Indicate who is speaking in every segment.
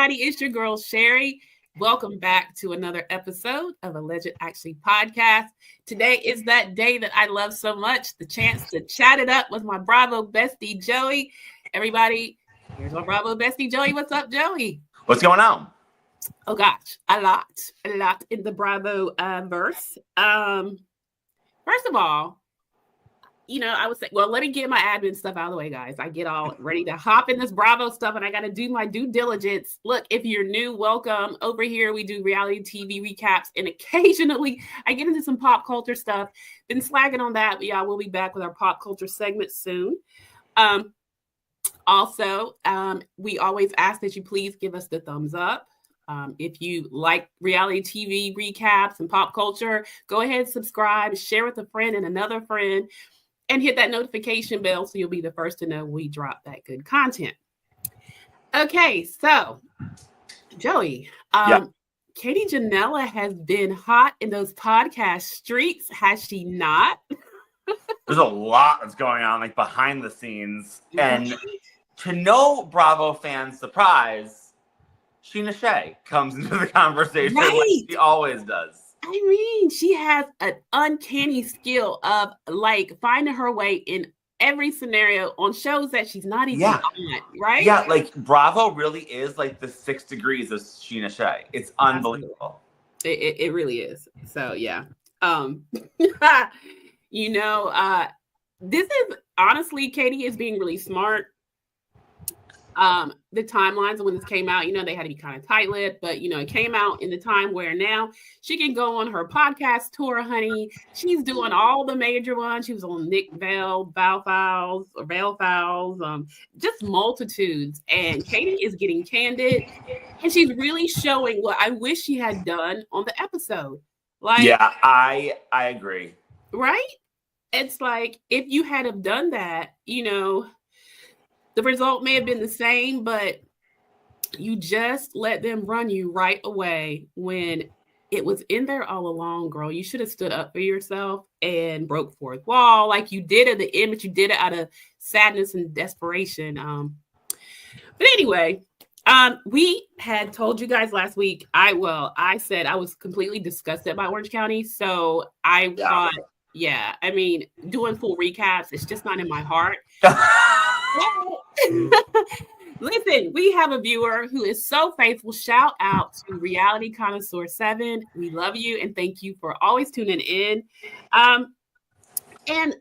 Speaker 1: everybody. It's your girl, Sherry. Welcome back to another episode of Alleged Actually Podcast. Today is that day that I love so much, the chance to chat it up with my Bravo Bestie, Joey. Everybody, here's my Bravo Bestie, Joey. What's up, Joey?
Speaker 2: What's going on?
Speaker 1: Oh, gosh, a lot in the Bravo verse. First of all, I would say, well, let me get my admin stuff out of the way, guys. I get all ready to hop in this Bravo stuff, and I got to do my due diligence. Look, if you're new, welcome. Over here, we do reality TV recaps, and occasionally I get into some pop culture stuff. Been slagging on that, but yeah, we'll be back with our pop culture segment soon. Also, we always ask that you please give us the thumbs up. If you like reality TV recaps and pop culture, go ahead, subscribe, share with a friend and another friend. And hit that notification bell so you'll be the first to know we drop that good content. Okay, so Joey, Katie Ginella has been hot in those podcast streets, has she not?
Speaker 2: There's a lot that's going on, like behind the scenes. And to no Bravo fans' surprise, Sheena Shea comes into the conversation like she always does.
Speaker 1: I mean, she has an uncanny skill of like finding her way in every scenario on shows that she's not even on, right?
Speaker 2: Yeah, like Bravo really is like the 6 degrees of Sheena Shea. It's unbelievable.
Speaker 1: It really is. So yeah. This is honestly, Katie is being really smart. The timelines when this came out, they had to be kind of tight-lipped, but it came out in the time where now she can go on her podcast tour, honey. She's doing all the major ones. She was on Nick Vale Fouls, just multitudes. And Katie is getting candid, and she's really showing what I wish she had done on the episode. Like,
Speaker 2: yeah, I agree.
Speaker 1: Right? It's like if you had have done that, the result may have been the same, but you just let them run you right away when it was in there all along, girl. You should have stood up for yourself and broke fourth wall like you did at the end, but you did it out of sadness and desperation. But anyway, we had told you guys last week, I said I was completely disgusted by Orange County. So I thought, I mean, doing full recaps, it's just not in my heart. Listen, we have a viewer who is so faithful. Shout out to Reality Connoisseur 7. We love you and thank you for always tuning in. And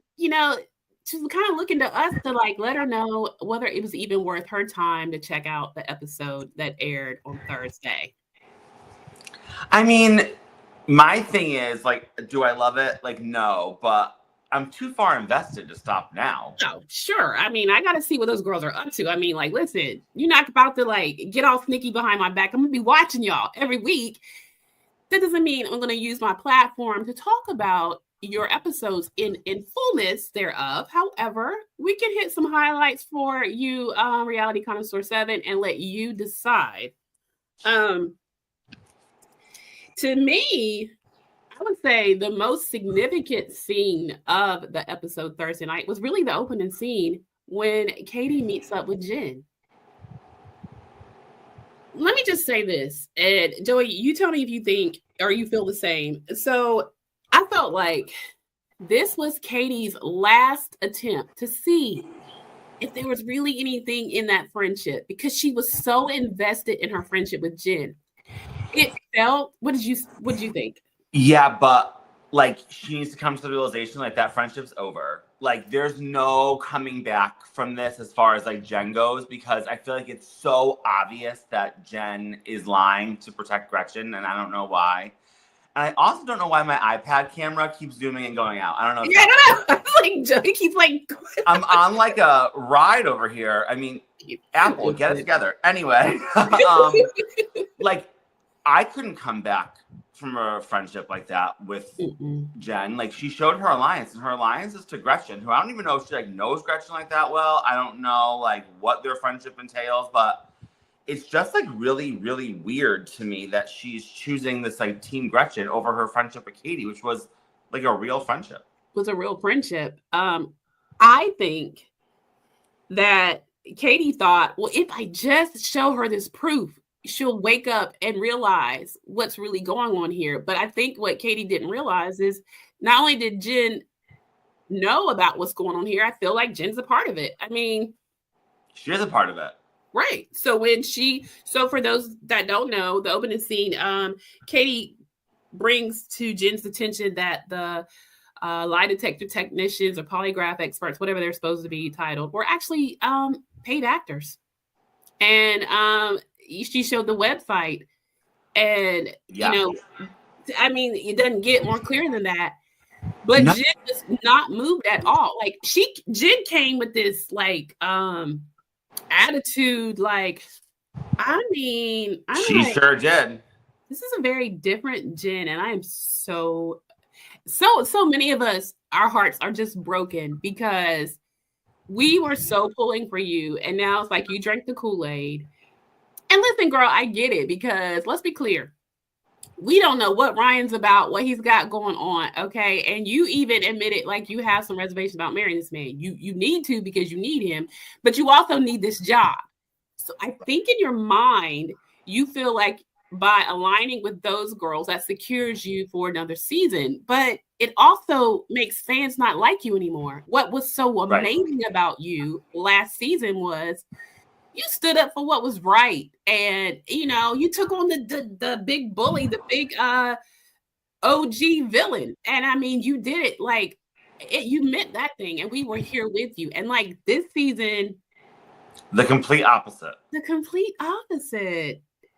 Speaker 1: she's kind of looking to us to like let her know whether it was even worth her time to check out the episode that aired on Thursday.
Speaker 2: I mean, my thing is like, do I love it? Like, no, but I'm too far invested to stop now.
Speaker 1: Oh, sure. I mean, I got to see what those girls are up to. I mean, like, listen, you're not about to like get all sneaky behind my back. I'm going to be watching y'all every week. That doesn't mean I'm going to use my platform to talk about your episodes in fullness thereof. However, we can hit some highlights for you, Reality Connoisseur 7, and let you decide. To me, I would say the most significant scene of the episode Thursday night was really the opening scene when Katie meets up with Jen. Let me just say this, and Joey, you tell me if you think or you feel the same. So I felt like this was Katie's last attempt to see if there was really anything in that friendship because she was so invested in her friendship with Jen. It felt, what did you think?
Speaker 2: Yeah, but like she needs to come to the realization like that friendship's over. Like there's no coming back from this as far as like Jen goes because I feel like it's so obvious that Jen is lying to protect Gretchen and I don't know why. And I also don't know why my iPad camera keeps zooming and going out. I don't know.
Speaker 1: Yeah, I don't know. Like Joey keeps like
Speaker 2: I'm on like a ride over here. I mean, Apple, get it together. Anyway, like I couldn't come back from a friendship like that with Jen. Like she showed her alliance, and her alliance is to Gretchen, who I don't even know if she like knows Gretchen like that well. I don't know like what their friendship entails, but it's just like really, really weird to me that she's choosing this like Team Gretchen over her friendship with Katie, which was like a real friendship.
Speaker 1: Was a real friendship. I think that Katie thought, well, if I just show her this proof, she'll wake up and realize what's really going on here. But I think what Katie didn't realize is not only did Jen know about what's going on here, I feel like Jen's a part of it. I mean,
Speaker 2: she is a part of it.
Speaker 1: Right. So for those that don't know, the opening scene, Katie brings to Jen's attention that the lie detector technicians or polygraph experts, whatever they're supposed to be titled, were actually paid actors. And she showed the website. And, I mean, it doesn't get more clear than that. But Jen was not moved at all. Like Jen came with this like attitude, like, I mean,
Speaker 2: she sure did.
Speaker 1: This is a very different Jen, and I am so many of us, our hearts are just broken because we were so pulling for you, and now it's like you drank the Kool-Aid. And listen, girl, I get it, because let's be clear. We don't know what Ryan's about, what he's got going on, okay? And you even admitted like you have some reservations about marrying this man. You need to, because you need him, but you also need this job. So I think in your mind, you feel like by aligning with those girls, that secures you for another season. But it also makes fans not like you anymore. What was so amazing about you last season was you stood up for what was right. And, you took on the big bully, the big OG villain. And I mean, you did it like you meant that thing. And we were here with you. And like this season,
Speaker 2: the complete opposite.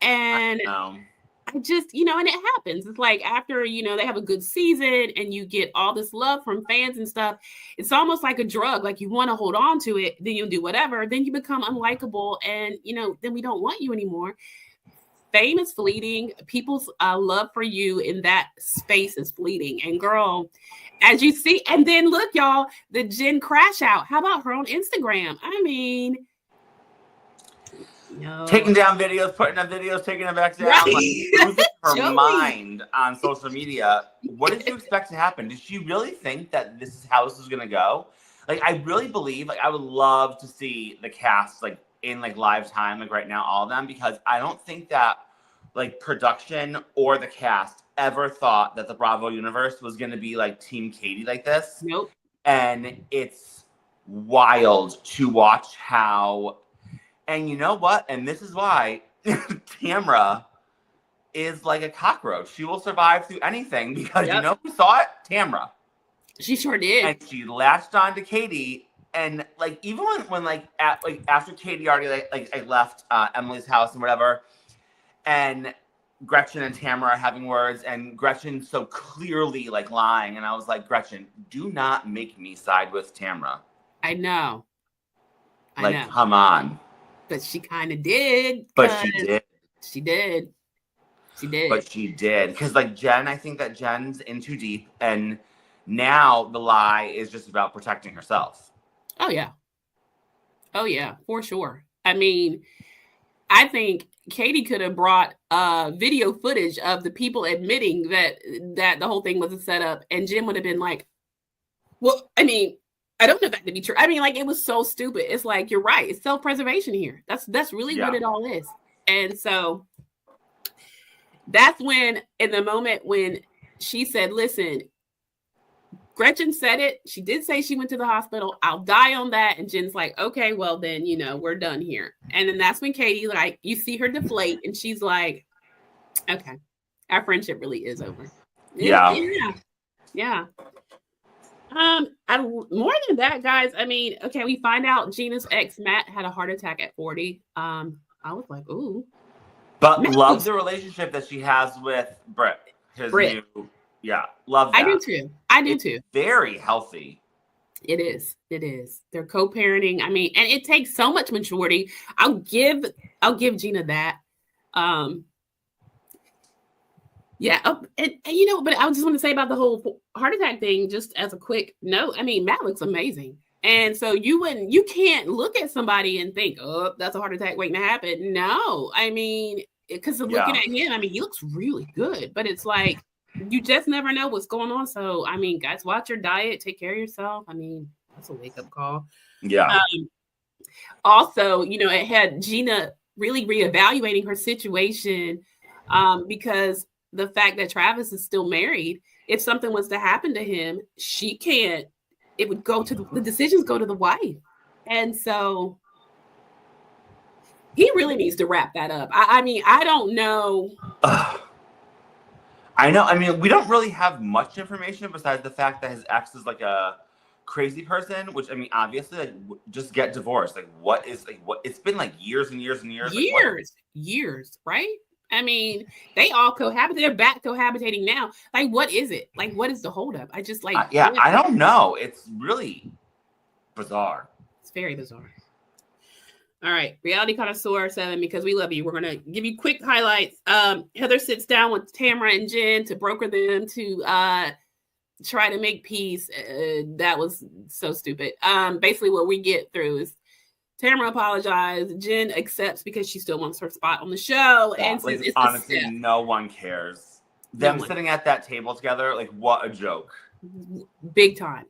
Speaker 1: And I just, and it happens. It's like after, they have a good season and you get all this love from fans and stuff, it's almost like a drug. Like you want to hold on to it, then you'll do whatever. Then you become unlikable and, then we don't want you anymore. Fame is fleeting. People's love for you in that space is fleeting. And girl, as you see, and then look, y'all, the Jen crash out. How about her on Instagram? I mean,
Speaker 2: taking down videos, putting up videos, taking them back down, like, losing her mind on social media. What did you expect to happen? Did she really think that this is how this was going to go? Like, I really believe, like, I would love to see the cast, like, in, like, live time, like, right now, all of them, because I don't think that, like, production or the cast ever thought that the Bravo universe was going to be, like, Team Katie like this.
Speaker 1: Nope.
Speaker 2: And it's wild to watch how... And you know what? And this is why Tamra is like a cockroach. She will survive through anything because you know who saw it? Tamra.
Speaker 1: She sure did.
Speaker 2: And she latched on to Katie. And like even when after Katie already like left Emily's house and whatever, and Gretchen and Tamra are having words, and Gretchen so clearly like lying, and I was like, Gretchen, do not make me side with Tamra.
Speaker 1: I know.
Speaker 2: Come on.
Speaker 1: But she kind of did.
Speaker 2: But she did.
Speaker 1: She did.
Speaker 2: But she did. Because, like, Jen, I think that Jen's in too deep. And now the lie is just about protecting herself.
Speaker 1: Oh, yeah. Oh, yeah, for sure. I mean, I think Katie could have brought video footage of the people admitting that the whole thing was a setup. And Jen would have been like, well, I mean, I don't know that to be true. I mean, like, it was so stupid. It's like, you're right. It's self-preservation here. That's really what it all is. And so that's when, in the moment when she said, listen, Gretchen said it. She did say she went to the hospital. I'll die on that. And Jen's like, okay, well then, we're done here. And then that's when Katie, like, you see her deflate and she's like, okay, our friendship really is over.
Speaker 2: Yeah.
Speaker 1: More than that, guys, I mean, okay, we find out Gina's ex Matt had a heart attack at 40. I was like, ooh.
Speaker 2: But love the relationship that she has with Britt. Love that.
Speaker 1: I do too.
Speaker 2: Very healthy.
Speaker 1: It is. They're co-parenting. I mean, and it takes so much maturity. I'll give Gina that. Yeah, and but I just want to say about the whole heart attack thing, just as a quick note. I mean, Matt looks amazing, and so you can't look at somebody and think, oh, that's a heart attack waiting to happen. No, I mean, because looking at him, I mean, he looks really good, but it's like you just never know what's going on. So, I mean, guys, watch your diet, take care of yourself. I mean, that's a wake up call.
Speaker 2: Yeah.
Speaker 1: Also, it had Gina really reevaluating her situation because the fact that Travis is still married, if something was to happen to him, she can't, it would go to the decisions go to the wife. And so he really needs to wrap that up. I mean, I don't know.
Speaker 2: I know. I mean, we don't really have much information besides the fact that his ex is like a crazy person, which I mean, obviously, like, just get divorced. Like, what is like what? It's been like years and years and years.
Speaker 1: Years, right? I mean, they all cohabitate. They're back cohabitating now. Like, what is it? Like, what is the holdup? I just like,
Speaker 2: yeah, I don't know. It's really bizarre.
Speaker 1: It's very bizarre. All right, Reality Connoisseur 7, because we love you. We're going to give you quick highlights. Heather sits down with Tamra and Jen to broker them to try to make peace. That was so stupid. Basically, what we get through is Tamra apologized. Jen accepts because she still wants her spot on the show.
Speaker 2: Yeah,
Speaker 1: and
Speaker 2: like, honestly, no one cares. Them sitting at that table together, like, what a joke.
Speaker 1: Big time.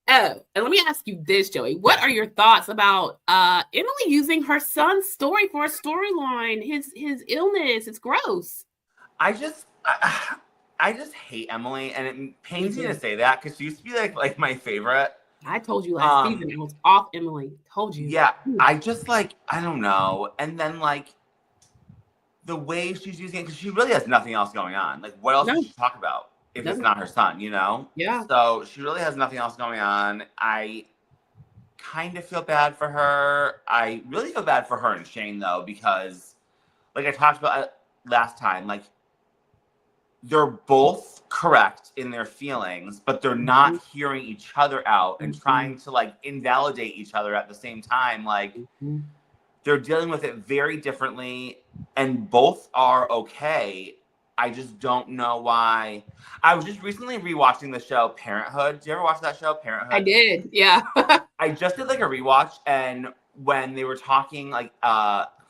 Speaker 1: Oh, and let me ask you this, Joey. What are your thoughts about Emily using her son's story for a storyline? His illness. It's gross.
Speaker 2: I just hate Emily, and it pains me to say that because she used to be like my favorite.
Speaker 1: I told you last season I was off Emily. Told you.
Speaker 2: Yeah, I just like, I don't know. And then like the way she's using it, because she really has nothing else going on. Like, what else does she talk about if it's not her son, you know?
Speaker 1: Yeah.
Speaker 2: So she really has nothing else going on. I kind of feel bad for her. I really feel bad for her and Shane, though, because like I talked about last time, like they're both correct in their feelings, but they're not hearing each other out and trying to like invalidate each other at the same time. Like they're dealing with it very differently and both are okay. I just don't know why. I was just recently rewatching the show Parenthood. Did you ever watch that show, Parenthood?
Speaker 1: I did, yeah.
Speaker 2: I just did like a rewatch, and when they were talking, like,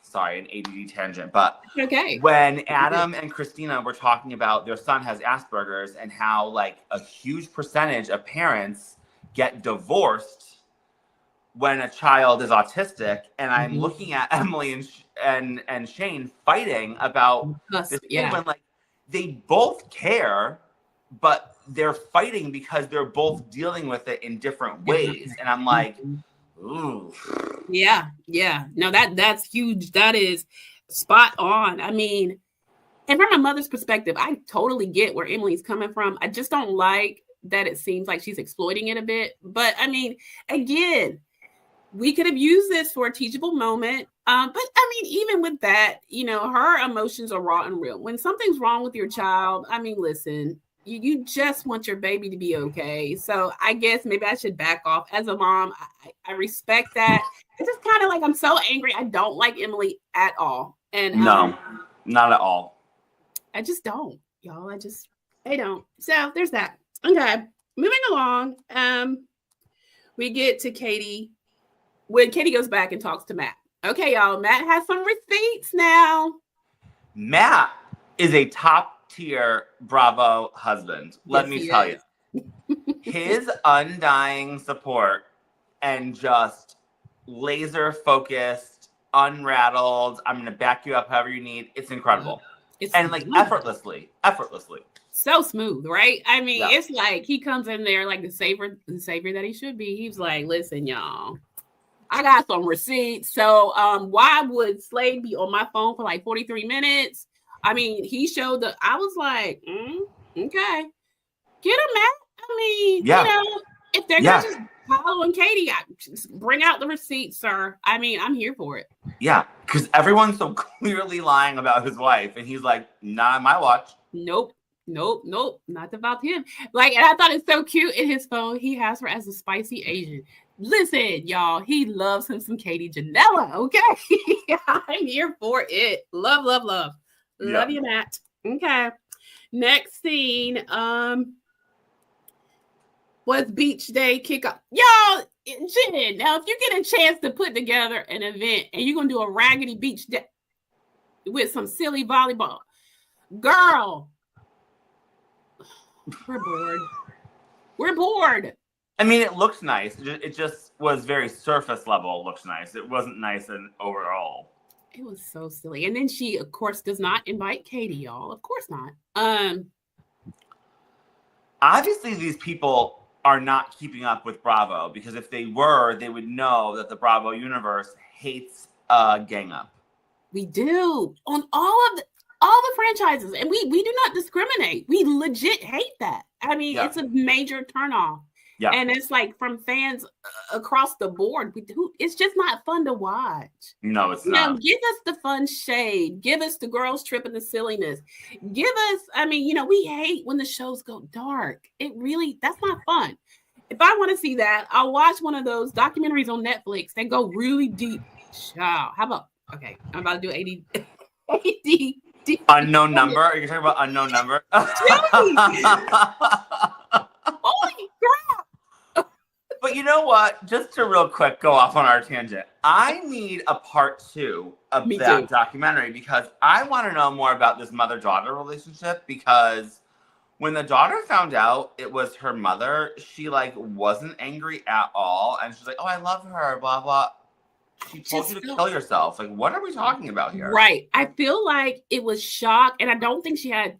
Speaker 2: sorry, an ADD tangent, but
Speaker 1: okay.
Speaker 2: When Adam and Christina were talking about their son has Asperger's and how like a huge percentage of parents get divorced when a child is autistic, and I'm looking at Emily and Shane fighting about this thing when like they both care, but they're fighting because they're both dealing with it in different ways, and I'm like, ooh.
Speaker 1: Yeah. No, that's huge. That is spot on. I mean, and from a mother's perspective, I totally get where Emily's coming from. I just don't like that it seems like she's exploiting it a bit. But I mean, again, we could have used this for a teachable moment. But I mean, even with that, you know, her emotions are raw and real. When something's wrong with your child, I mean, listen, you just want your baby to be okay. So I guess maybe I should back off. As a mom, I respect that. It's just kind of like, I'm so angry. I don't like Emily at all. And
Speaker 2: no, not at all.
Speaker 1: I just don't, y'all. I don't. So there's that. Okay, moving along. We get to Katie. When Katie goes back and talks to Matt. Okay, y'all. Matt has some receipts now.
Speaker 2: Matt is a top tier Bravo husband. Let me tell you. His undying support and just laser focused, unrattled. I'm going to back you up however you need. It's incredible. And like effortlessly.
Speaker 1: So smooth, right? I mean, It's like he comes in there like the savior that he should be. He's like, listen, y'all, I got some receipts. So why would Slade be on my phone for like 43 minutes? I mean, he showed I was like, okay. Get him, Matt. I mean, you know, if they're going to just following Katie, just bring out the receipts, sir. I mean, I'm here for it.
Speaker 2: Yeah, because everyone's so clearly lying about his wife. And he's like, not on my watch.
Speaker 1: Nope. Not about him. Like, and I thought it's so cute in his phone. He has her as a spicy Asian. Listen, y'all, he loves him some Katie Ginella. Okay. I'm here for it. Love. Love you, Matt. Okay. Next scene was beach day kickoff. Y'all, Jen, now if you get a chance to put together an event and you're going to do a raggedy beach day with some silly volleyball, girl, we're bored.
Speaker 2: I mean, it looks nice. It just was very surface level. Looks nice. It wasn't nice and overall.
Speaker 1: It was so silly. And then she, of course, does not invite Katie, y'all. Of course not.
Speaker 2: Obviously, these people are not keeping up with Bravo, because if they were, they would know that the Bravo universe hates gang up.
Speaker 1: We do on all the franchises, and we do not discriminate. We legit hate that. I mean, it's a major turnoff. Yeah. And it's like from fans across the board. It's just not fun to watch.
Speaker 2: No, it's not.
Speaker 1: Give us the fun shade. Give us the girls tripping the silliness. Give us, I mean, we hate when the shows go dark. That's not fun. If I want to see that, I'll watch one of those documentaries on Netflix that go really deep. How about, okay, I'm about to do AD.
Speaker 2: Unknown number? Are you talking about unknown number?
Speaker 1: Holy crap.
Speaker 2: But you know what? Just to real quick go off on our tangent, I need a part 2 of that documentary, because I want to know more about this mother-daughter relationship, because when the daughter found out it was her mother, she wasn't angry at all. And she's like, oh, I love her, blah, blah. She told you to kill yourself. What are we talking about here?
Speaker 1: Right. I feel like it was shock, and I don't think she had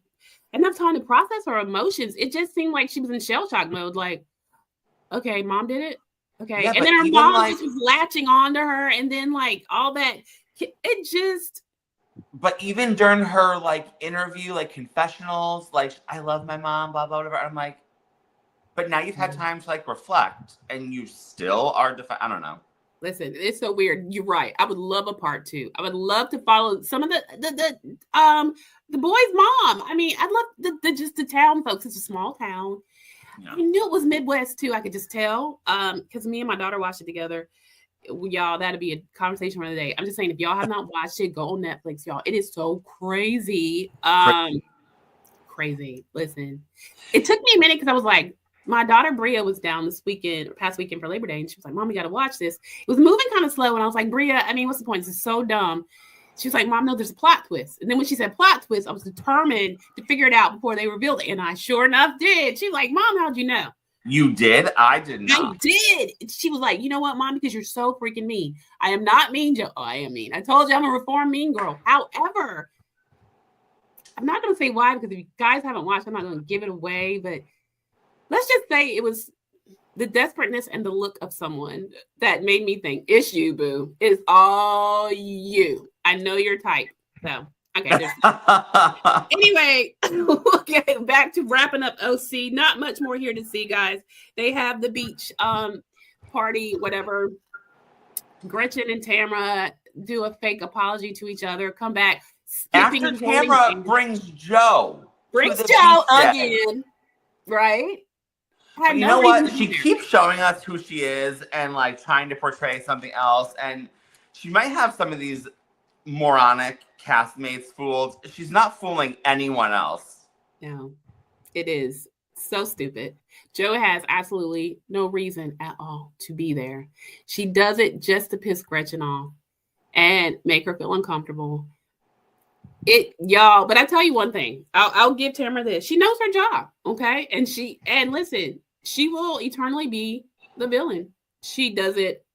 Speaker 1: enough time to process her emotions. It just seemed like she was in shell shock mode. Okay, mom did it. Okay. Yeah, and then her mom just was latching on to her, and then all that. It just.
Speaker 2: But even during her interview, confessionals, I love my mom, blah, blah, whatever. I'm like, but now you've had time to reflect, and you still are I don't know.
Speaker 1: Listen, it's so weird. You're right. I would love a part 2. I would love to follow some of the boy's mom. I mean, I love the town folks. It's a small town. Yeah. I knew it was Midwest too. I could just tell. Because me and my daughter watched it together. Y'all, that'd be a conversation for the day. I'm just saying, if y'all have not watched it, go on Netflix, y'all. It is so crazy. Crazy. Listen, it took me a minute because I was like, my daughter Bria was down past weekend for Labor Day, and she was like, Mom, we got to watch this. It was moving kind of slow, and I was like, Bria, I mean, what's the point? This is so dumb. She was like, Mom, no, there's a plot twist. And then when she said plot twist, I was determined to figure it out before they revealed it, and I sure enough did. She's like, Mom, how'd you know?
Speaker 2: You did? I did not.
Speaker 1: I did. She was like, you know what, Mom, because you're so freaking mean. I am not mean, Joe. Oh, I am mean. I told you I'm a reformed mean girl. However, I'm not going to say why, because if you guys haven't watched, I'm not going to give it away, but let's just say it was the desperateness and the look of someone that made me think, it's you, boo. It's all you. I know your type. So, okay. Anyway, okay, back to wrapping up OC. Not much more here to see, guys. They have the beach party, whatever. Gretchen and Tamra do a fake apology to each other, come back.
Speaker 2: After Tamra brings Joe.
Speaker 1: Brings Joe again, right?
Speaker 2: But you know what? She keeps showing us who she is and trying to portray something else. And she might have some of these moronic castmates fooled. She's not fooling anyone else.
Speaker 1: No, it is so stupid. Joe has absolutely no reason at all to be there. She does it just to piss Gretchen off and make her feel uncomfortable. Y'all, but I tell you one thing. I'll give Tamra this. She knows her job, okay? And listen, she will eternally be the villain. She does it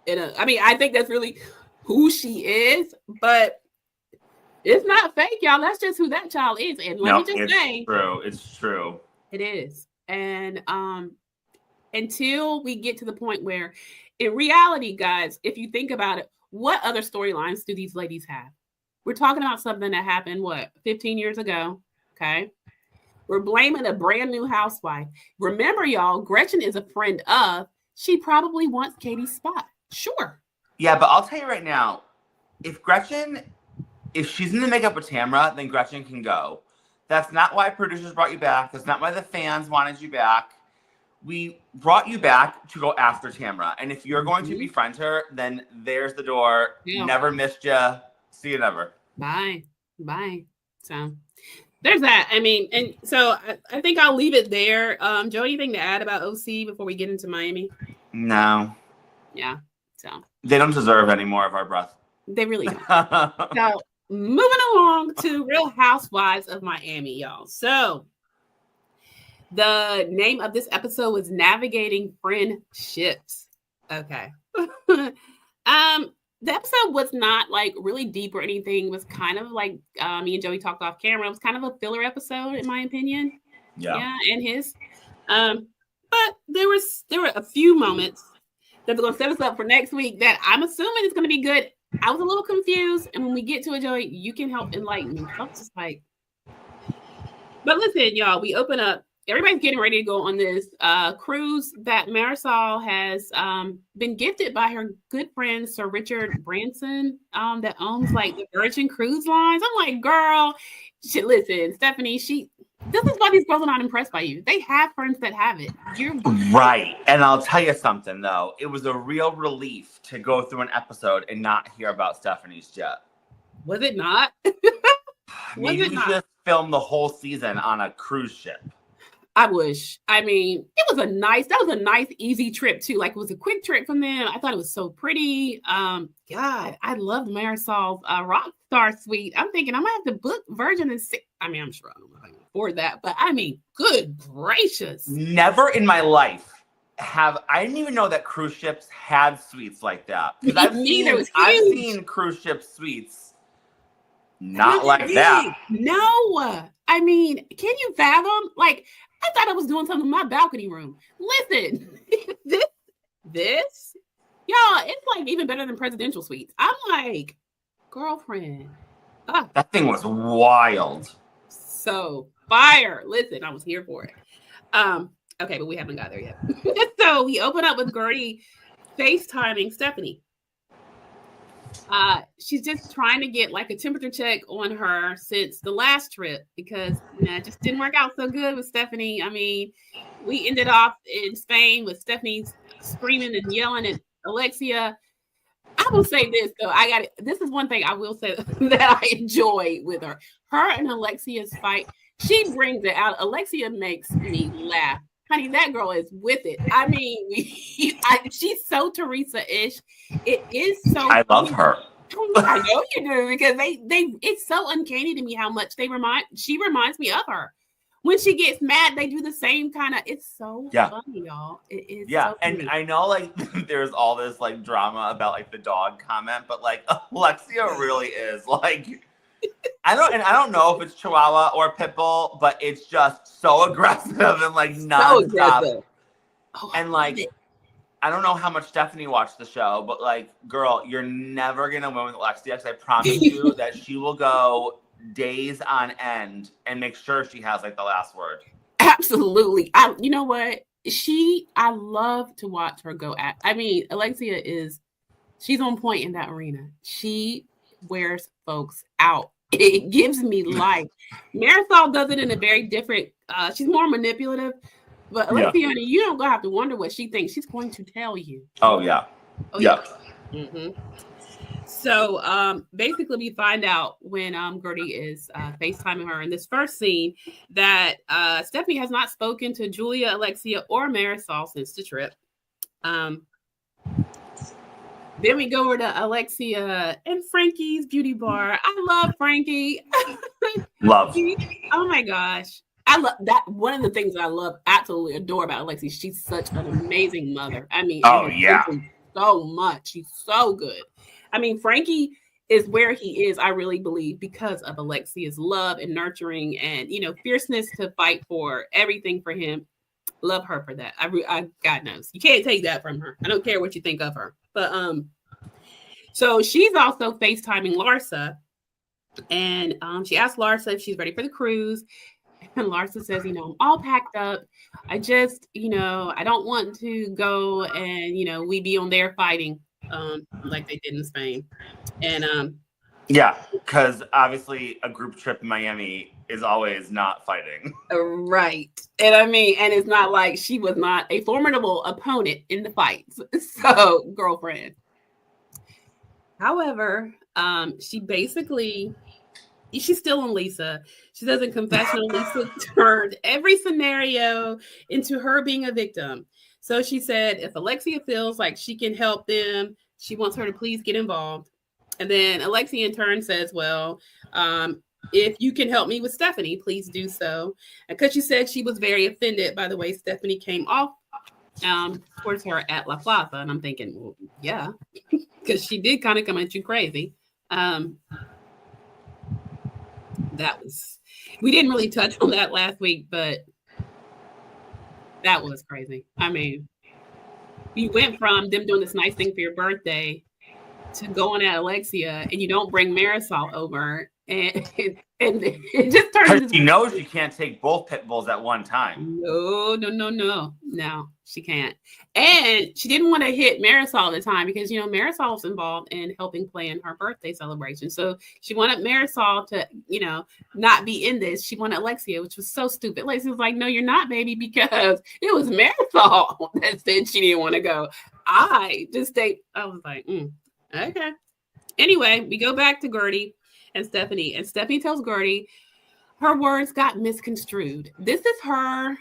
Speaker 1: I think that's really who she is, but it's not fake, y'all. That's just who that child is. And let me just say,
Speaker 2: it's true.
Speaker 1: It is. And until we get to the point where, in reality, guys, if you think about it, what other storylines do these ladies have? We're talking about something that happened, 15 years ago, okay? We're blaming a brand new housewife. Remember, y'all, Gretchen is a friend of. She probably wants Katie's spot. Sure.
Speaker 2: Yeah, but I'll tell you right now, if she's in the makeup with Tamra, then Gretchen can go. That's not why producers brought you back. That's not why the fans wanted you back. We brought you back to go after Tamra. And if you're going to befriend her, then there's the door. Yeah. Never missed you. See you never.
Speaker 1: Bye. So there's that. I mean, and so I think I'll leave it there. Joe, anything to add about OC before we get into Miami?
Speaker 2: No.
Speaker 1: Yeah. So
Speaker 2: they don't deserve any more of our breath.
Speaker 1: They really don't. So moving along to Real Housewives of Miami, y'all. So the name of this episode was Navigating Friendships. Okay. the episode was not like really deep or anything. It was kind of like me and Joey talked off camera. It was kind of a filler episode, in my opinion. Yeah, and his. But there were a few moments that are going to set us up for next week that I'm assuming it's going to be good. I was a little confused, and when we get to it, Joey, you can help enlighten me. I was just like, but listen, y'all, we open up. Everybody's getting ready to go on this cruise that Marisol has been gifted by her good friend, Sir Richard Branson, that owns like the Virgin Cruise Lines. I'm like, girl, listen, Stephanie, this is why these girls are not impressed by you. They have friends that have it. You're
Speaker 2: right. And I'll tell you something, though. It was a real relief to go through an episode and not hear about Stephanie's jet.
Speaker 1: Was it not?
Speaker 2: Maybe we just filmed the whole season on a cruise ship.
Speaker 1: I wish. I mean, that was a nice, easy trip too. Like it was a quick trip from them. I thought it was so pretty. God, I loved Marisol's rock star suite. I'm thinking I might have to book Virgin and I mean, I'm sure I don't know if I can afford that, but I mean, good gracious.
Speaker 2: Never in my life I didn't even know that cruise ships had suites like that. I've seen cruise ship suites not like that.
Speaker 1: No. I mean, can you fathom? Like, I thought I was doing something in my balcony room. Listen, this, y'all, it's like even better than presidential suites. I'm like, girlfriend.
Speaker 2: That thing was wild.
Speaker 1: So fire. Listen, I was here for it. Okay, but we haven't got there yet. So we open up with Gertie FaceTiming Stephanie. She's just trying to get like a temperature check on her since the last trip because it just didn't work out so good with Stephanie. I mean, we ended off in Spain with Stephanie screaming and yelling at Alexia. I will say this though, this is one thing I will say that I enjoy with her. Her and Alexia's fight, she brings it out. Alexia makes me laugh. Honey, that girl is with it. I mean, she's so Teresa-ish. It is so.
Speaker 2: I love her.
Speaker 1: I know you do because it's so uncanny to me how much she reminds me of her. When she gets mad, they do the same kind of. It's so funny, y'all. It is.
Speaker 2: Yeah,
Speaker 1: so
Speaker 2: and
Speaker 1: funny.
Speaker 2: I know like there's all this like drama about like the dog comment, but like Alexia really is like. I don't know if it's Chihuahua or Pitbull, but it's just so aggressive and like nonstop. And like, I don't know how much Stephanie watched the show, but like, girl, you're never gonna win with Alexia because I promise you that she will go days on end and make sure she has like the last word.
Speaker 1: Absolutely. You know what? I love to watch her go at. I mean, Alexia she's on point in that arena. She wears folks out. It gives me life. Marisol does it in a very different, she's more manipulative, but Alexia, you don't go have to wonder what she thinks. She's going to tell you.
Speaker 2: Oh, yeah.
Speaker 1: Mm-hmm. So basically we find out when Gertie is FaceTiming her in this first scene that Stephanie has not spoken to Julia, Alexia, or Marisol since the trip. Then we go over to Alexia and Frankie's beauty bar. I love Frankie.
Speaker 2: Love.
Speaker 1: Oh my gosh. I love that. One of the things I love, absolutely adore about Alexia, she's such an amazing mother. I mean, so much. She's so good. I mean, Frankie is where he is, I really believe, because of Alexia's love and nurturing and, fierceness to fight for everything for him. Love her for that. God knows. You can't take that from her. I don't care what you think of her. But so she's also FaceTiming Larsa. And she asked Larsa if she's ready for the cruise. And Larsa says, I'm all packed up. I just, I don't want to go and, we be on there fighting like they did in Spain. And
Speaker 2: yeah, because obviously a group trip in Miami is always not fighting.
Speaker 1: Right. And I mean, and it's not like she was not a formidable opponent in the fights. So, girlfriend. However, she's still on Lisa. She does a confessional. Lisa turned every scenario into her being a victim. So she said, if Alexia feels like she can help them, she wants her to please get involved. And then Alexia in turn says, well, if you can help me with Stephanie, please do so. Because she said she was very offended by the way Stephanie came off towards her at La Plaza. And I'm thinking, well, yeah. because she did kind of come at you crazy. We didn't really touch on that last week, but that was crazy. I mean, you went from them doing this nice thing for your birthday to going at Alexia, and you don't bring Marisol over, and it just turns
Speaker 2: because she knows she can't take both pit bulls at one time.
Speaker 1: No, she can't. And she didn't want to hit Marisol at the time because, you know, Marisol was involved in helping plan her birthday celebration. So she wanted Marisol to, you know, not be in this. She wanted Alexia, which was so stupid. Alexia was like, no, you're not, baby, because it was Marisol that said she didn't want to go. I was like, okay. Anyway, we go back to Gertie and Stephanie. And Stephanie tells Gertie her words got misconstrued. This is her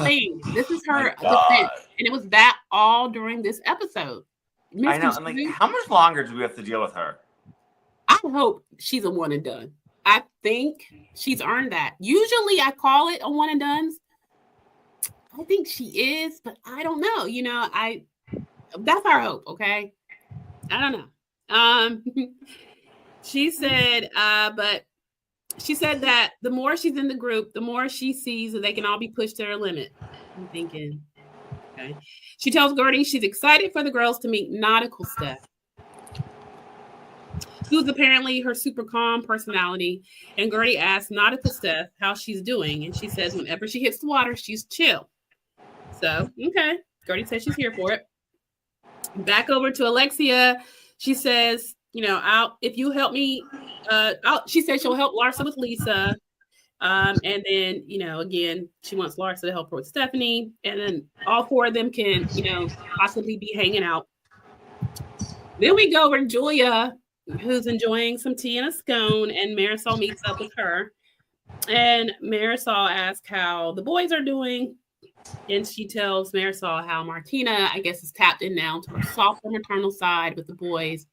Speaker 1: thing. This is her defense. And it was that all during this episode.
Speaker 2: I know. I'm like, how much longer do we have to deal with her?
Speaker 1: I hope she's a one and done. I think she's earned that. Usually I call it a one and done. I think she is, but I don't know. You know, that's our hope, okay? I don't know. She said that the more she's in the group, the more she sees that they can all be pushed to their limit. I'm thinking, okay. She tells Gertie she's excited for the girls to meet Nautical Steph, who's apparently her super calm personality. And Gertie asks Nautical Steph how she's doing. And she says whenever she hits the water, she's chill. So, okay. Gertie says she's here for it. Back over to Alexia. She says, you know, if you help me, she said she'll help Larsa with Lisa. And then, you know, again, she wants Larsa to help her with Stephanie. And then all four of them can, you know, possibly be hanging out. Then we go over to Julia, who's enjoying some tea and a scone, and Marisol meets up with her. And Marisol asks how the boys are doing. And she tells Marisol how Martina, I guess, is tapped in now to her softer maternal side with the boys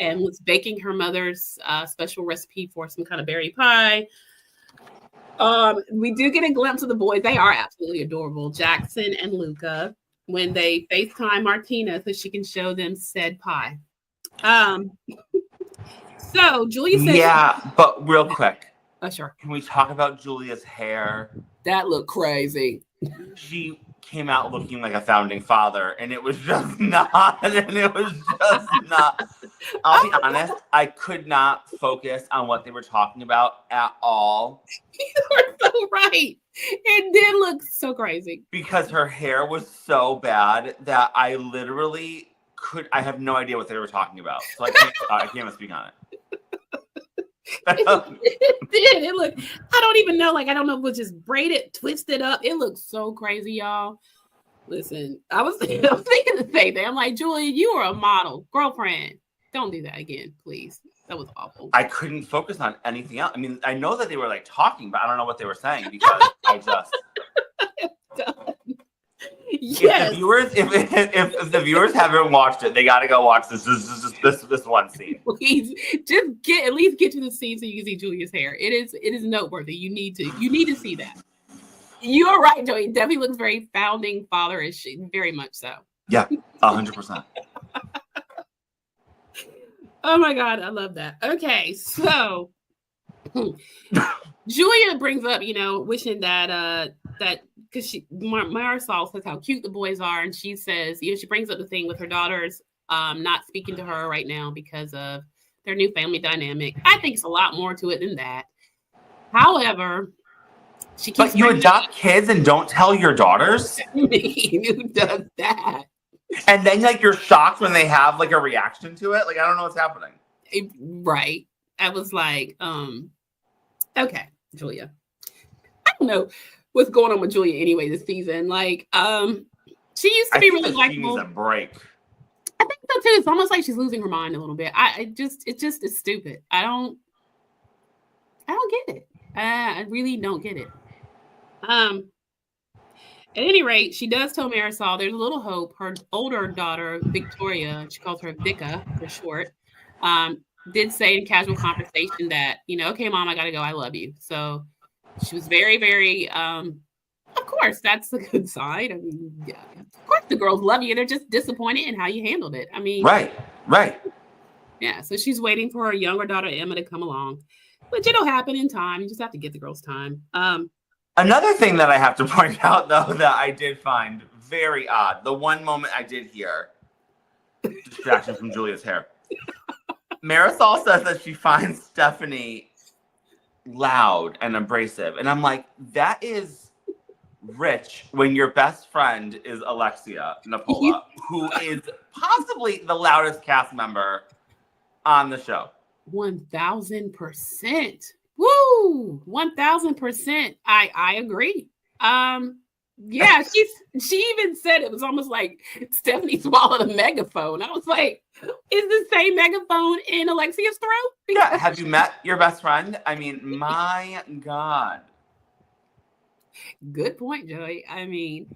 Speaker 1: and was baking her mother's special recipe for some kind of berry pie. We do get a glimpse of the boys. They are absolutely adorable, Jackson and Luca, when they FaceTime Martina so she can show them said pie. So Julia says...
Speaker 2: Yeah, but real quick.
Speaker 1: Sure.
Speaker 2: Can we talk about Julia's hair?
Speaker 1: That looked crazy.
Speaker 2: She came out looking like a founding father, and it was just not. I'll be honest, I could not focus on what they were talking about at all.
Speaker 1: You were so right. It did look so crazy.
Speaker 2: Because her hair was so bad that I literally I have no idea what they were talking about. So I can't even speak on it.
Speaker 1: It did. It looked, I don't even know. Like, I don't know if it was just braided, twisted up. It looked so crazy, y'all. Listen, I was thinking the same thing. I'm like, Julia, you are a model. Girlfriend, don't do that again, please. That was awful.
Speaker 2: I couldn't focus on anything else. I mean, I know that they were like talking, but I don't know what they were saying because I just...
Speaker 1: Yes.
Speaker 2: If the viewers haven't watched it, they got to go watch this one scene.
Speaker 1: Please, just at least get to the scene so you can see Julia's hair. It is noteworthy. You need to see that. You are right, Joey. Definitely looks very founding fatherish, very much so.
Speaker 2: Yeah, 100%.
Speaker 1: Oh my God, I love that. Okay, so Julia brings up, you know, wishing that because Marisol says how cute the boys are, and she says, you know, she brings up the thing with her daughters not speaking to her right now because of their new family dynamic. I think it's a lot more to it than that. However, she keeps... But
Speaker 2: you adopt kids and don't tell your daughters?
Speaker 1: Who does that?
Speaker 2: And then, like, you're shocked when they have, like, a reaction to it? Like, I don't know what's happening.
Speaker 1: Right. I was like, okay, Julia. I don't know what's going on with Julia anyway this season. Like, she used to be really likable.
Speaker 2: She needs a break.
Speaker 1: I think so too. It's almost like she's losing her mind a little bit. It's stupid. I don't get it. I really don't get it. At any rate, she does tell Marisol there's a little hope. Her older daughter, Victoria, she calls her Vika for short, did say in casual conversation that, you know, okay, Mom, I gotta go. I love you. So she was very, very, I Of course, that's a good sign. I mean, yeah, of course the girls love you. They're just disappointed in how you handled it. I mean,
Speaker 2: Right.
Speaker 1: yeah. So she's waiting for her younger daughter Emma to come along, which it'll happen in time. You just have to get the girls time.
Speaker 2: Another thing that I have to point out, though, that I did find very odd. The one moment I did hear distraction from Julia's hair. Marisol says that she finds Stephanie loud and abrasive, and I'm like, that is rich when your best friend is Alexia Napola, who is possibly the loudest cast member on the show.
Speaker 1: 1000%. Woo! 1000%. I agree. Yeah, she even said it was almost like Stephanie swallowed a megaphone. I was like, is the same megaphone in Alexia's throat?
Speaker 2: Yeah, have you met your best friend? I mean, my God.
Speaker 1: Good point, Joey. I mean,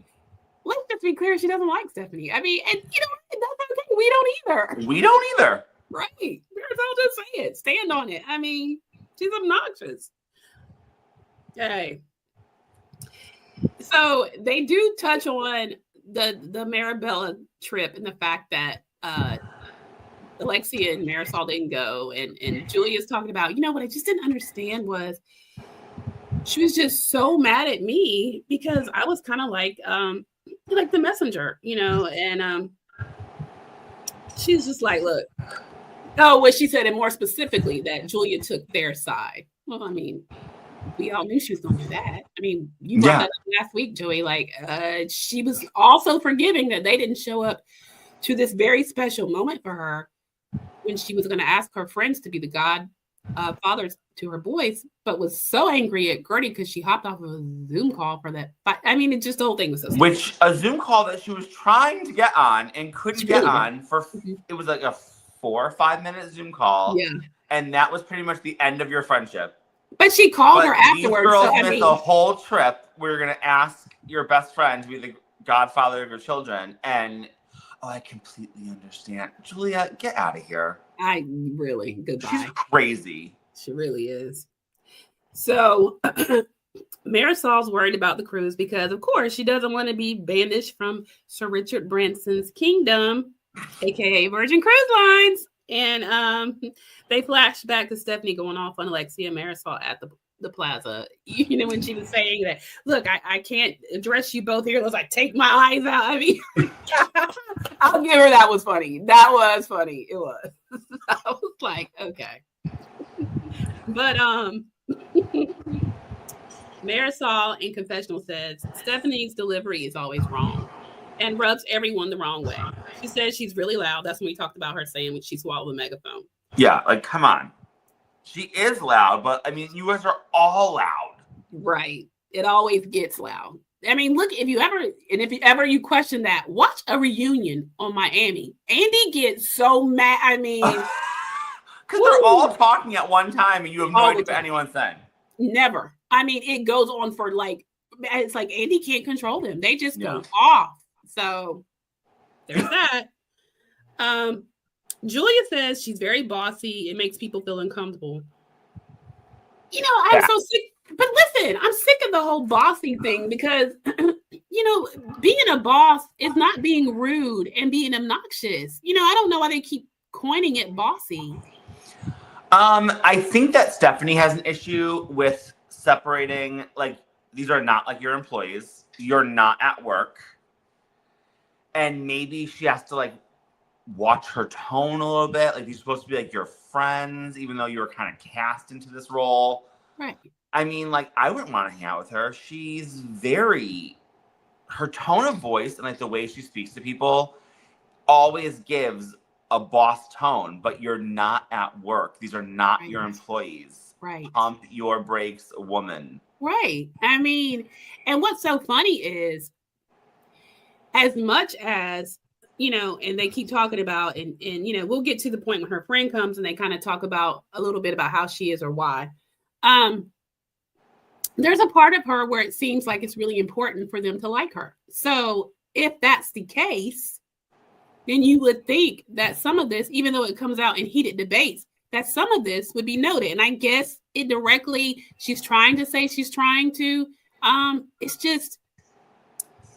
Speaker 1: let's just be clear, she doesn't like Stephanie. I mean, and you know, that's okay. We don't either.
Speaker 2: We don't either.
Speaker 1: Right. I'll just say it. Stand on it. I mean, she's obnoxious. Okay. So they do touch on the Marabella trip and the fact that Alexia and Marisol didn't go, and Julia's talking about, you know, what I just didn't understand was she was just so mad at me because I was kind of like the messenger, you know, and she's just like, look, what she said, and more specifically that Julia took their side. Well, I mean, we all knew she was going to do that. I mean, you brought that up last week, Joey. Like, she was also forgiving that they didn't show up to this very special moment for her when she was going to ask her friends to be the godfathers to her boys, but was so angry at Gertie because she hopped off of a Zoom call for that. But I mean, it just the whole thing was so stupid.
Speaker 2: Which a Zoom call that she was trying to get on and couldn't get on for it was like a 4 or 5 minute Zoom call.
Speaker 1: Yeah.
Speaker 2: And that was pretty much the end of your friendship.
Speaker 1: But she called her afterwards.
Speaker 2: These girls missed a whole trip. We were going to ask your best friend to be the godfather of your children. And, I completely understand. Julia, get out of here.
Speaker 1: Goodbye.
Speaker 2: She's crazy.
Speaker 1: She really is. So Marisol's worried about the cruise because, of course, she doesn't want to be banished from Sir Richard Branson's kingdom, a.k.a. Virgin Cruise Lines. And they flash back to Stephanie going off on Alexia and Marisol at the plaza. You know, when she was saying that, look, I can't address you both here unless I take my eyes out. I mean, I'll give her that was funny. That was funny. It was. I was like, okay. But Marisol in confessional says Stephanie's delivery is always wrong and rubs everyone the wrong way. She says she's really loud. That's when we talked about her saying when she swallowed the megaphone.
Speaker 2: Yeah, like, come on. She is loud, but I mean, you guys are all loud.
Speaker 1: Right. It always gets loud. I mean, look, if you ever you question that, watch a reunion on Miami. Andy gets so mad. I mean,
Speaker 2: because they're all talking at one time and you have no idea what anyone's saying. Never.
Speaker 1: I mean, it goes on for it's like Andy can't control them. They just go off. So there's that. Julia says she's very bossy. It makes people feel uncomfortable. You know, I'm so sick. But listen, I'm sick of the whole bossy thing because, you know, being a boss is not being rude and being obnoxious. You know, I don't know why they keep coining it bossy.
Speaker 2: I think that Stephanie has an issue with separating, like, these are not like your employees. You're not at work. And maybe she has to, like, watch her tone a little bit. Like, you're supposed to be like your friends, even though you were kind of cast into this role.
Speaker 1: Right.
Speaker 2: I mean, like, I wouldn't want to hang out with her. She's her tone of voice and like the way she speaks to people always gives a boss tone, but you're not at work. These are not your employees.
Speaker 1: Right.
Speaker 2: Pump your brakes, woman.
Speaker 1: Right. I mean, and what's so funny is, as much as, you know, and they keep talking about, and you know, we'll get to the point when her friend comes and they kind of talk about a little bit about how she is or why. There's a part of her where it seems like it's really important for them to like her. So if that's the case, then you would think that some of this, even though it comes out in heated debates, that some of this would be noted. And I guess she's trying to say she's trying to, it's just,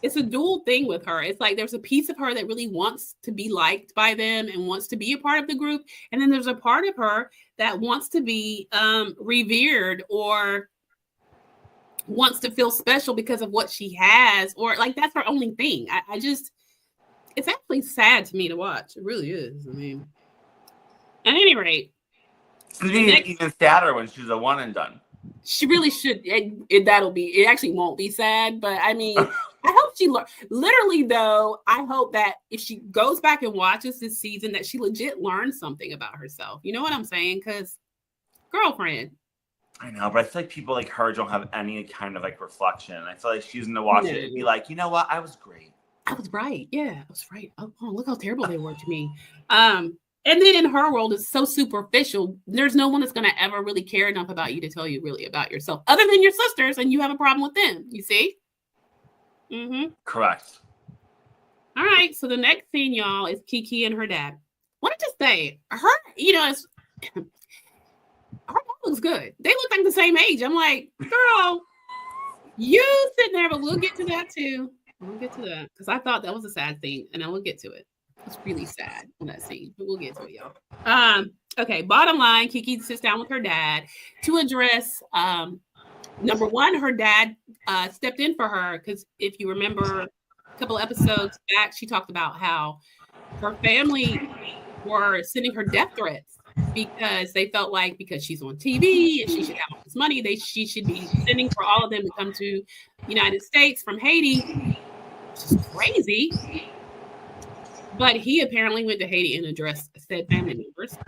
Speaker 1: it's a dual thing with her. It's like there's a piece of her that really wants to be liked by them and wants to be a part of the group. And then there's a part of her that wants to be revered or wants to feel special because of what she has, or like that's her only thing. I just, it's actually sad to me to watch. It really is. I mean, at any rate,
Speaker 2: It's going to be even sadder when she's a one and done.
Speaker 1: She really should. That'll be, it actually won't be sad, but I mean, I hope she literally though, I hope that if she goes back and watches this season that she legit learns something about herself. You know what I'm saying? Because girlfriend.
Speaker 2: I know, but I feel like people like her don't have any kind of like reflection. I feel like she's going to watch it and be like, you know what? I was great.
Speaker 1: I was right. Yeah, I was right. Oh, look how terrible they were to me. And then in her world, it's so superficial. There's no one that's going to ever really care enough about you to tell you really about yourself, other than your sisters, and you have a problem with them. You see? Mm-hmm.
Speaker 2: Correct.
Speaker 1: All right. So the next scene, y'all, is Kiki and her dad. Wanted to say, her, you know, her mom looks good. They look like the same age. I'm like, girl, you sitting there, but we'll get to that too. We'll get to that because I thought that was a sad scene, and I will get to it. It's really sad on that scene, but we'll get to it, y'all. Okay, bottom line, Kiki sits down with her dad to address number one, her dad stepped in for her because if you remember a couple episodes back, she talked about how her family were sending her death threats because they felt like because she's on TV and she should have all this money, she should be sending for all of them to come to the United States from Haiti, which is crazy. But he apparently went to Haiti and addressed said family members,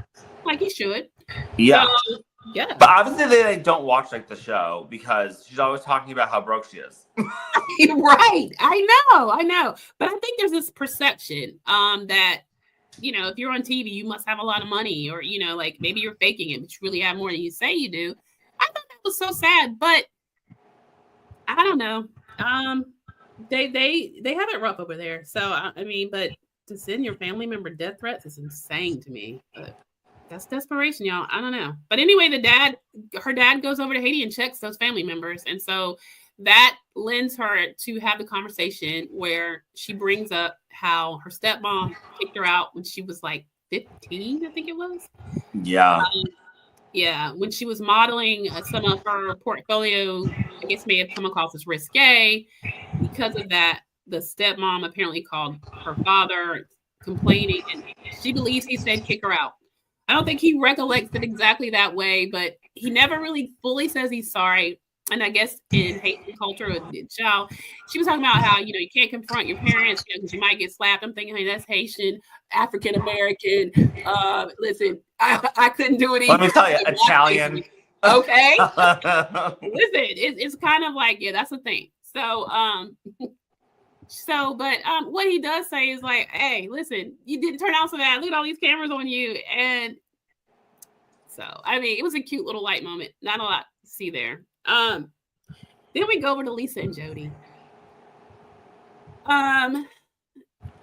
Speaker 1: like he should.
Speaker 2: Yeah.
Speaker 1: So, yeah.
Speaker 2: But obviously they don't watch like the show because she's always talking about how broke she is.
Speaker 1: Right. I know. But I think there's this perception that, you know, if you're on TV, you must have a lot of money, or, you know, like maybe you're faking it, but you really have more than you say you do. I thought that was so sad, but I don't know. They have it rough over there. So I mean, but to send your family member death threats is insane to me. But that's desperation, y'all. I don't know. But anyway, her dad goes over to Haiti and checks those family members. And so that lends her to have the conversation where she brings up how her stepmom kicked her out when she was like 15, I think it was.
Speaker 2: Yeah.
Speaker 1: Yeah. When she was modeling some of her portfolio, I guess may have come across as risque. Because of that, the stepmom apparently called her father complaining, and she believes he said kick her out. I don't think he recollects it exactly that way, but he never really fully says he's sorry. And I guess in Haitian culture, child, she was talking about how, you know, you can't confront your parents because you might get slapped. I'm thinking, hey, that's Haitian, African American. Listen, I couldn't do it either.
Speaker 2: Let me tell you, Italian.
Speaker 1: Okay. Listen, it's kind of like, yeah, that's the thing. So, but what he does say is like, hey, listen, you didn't turn out so bad. Look at all these cameras on you. And so, I mean, it was a cute little light moment. Not a lot to see there. Then we go over to Lisa and Jody.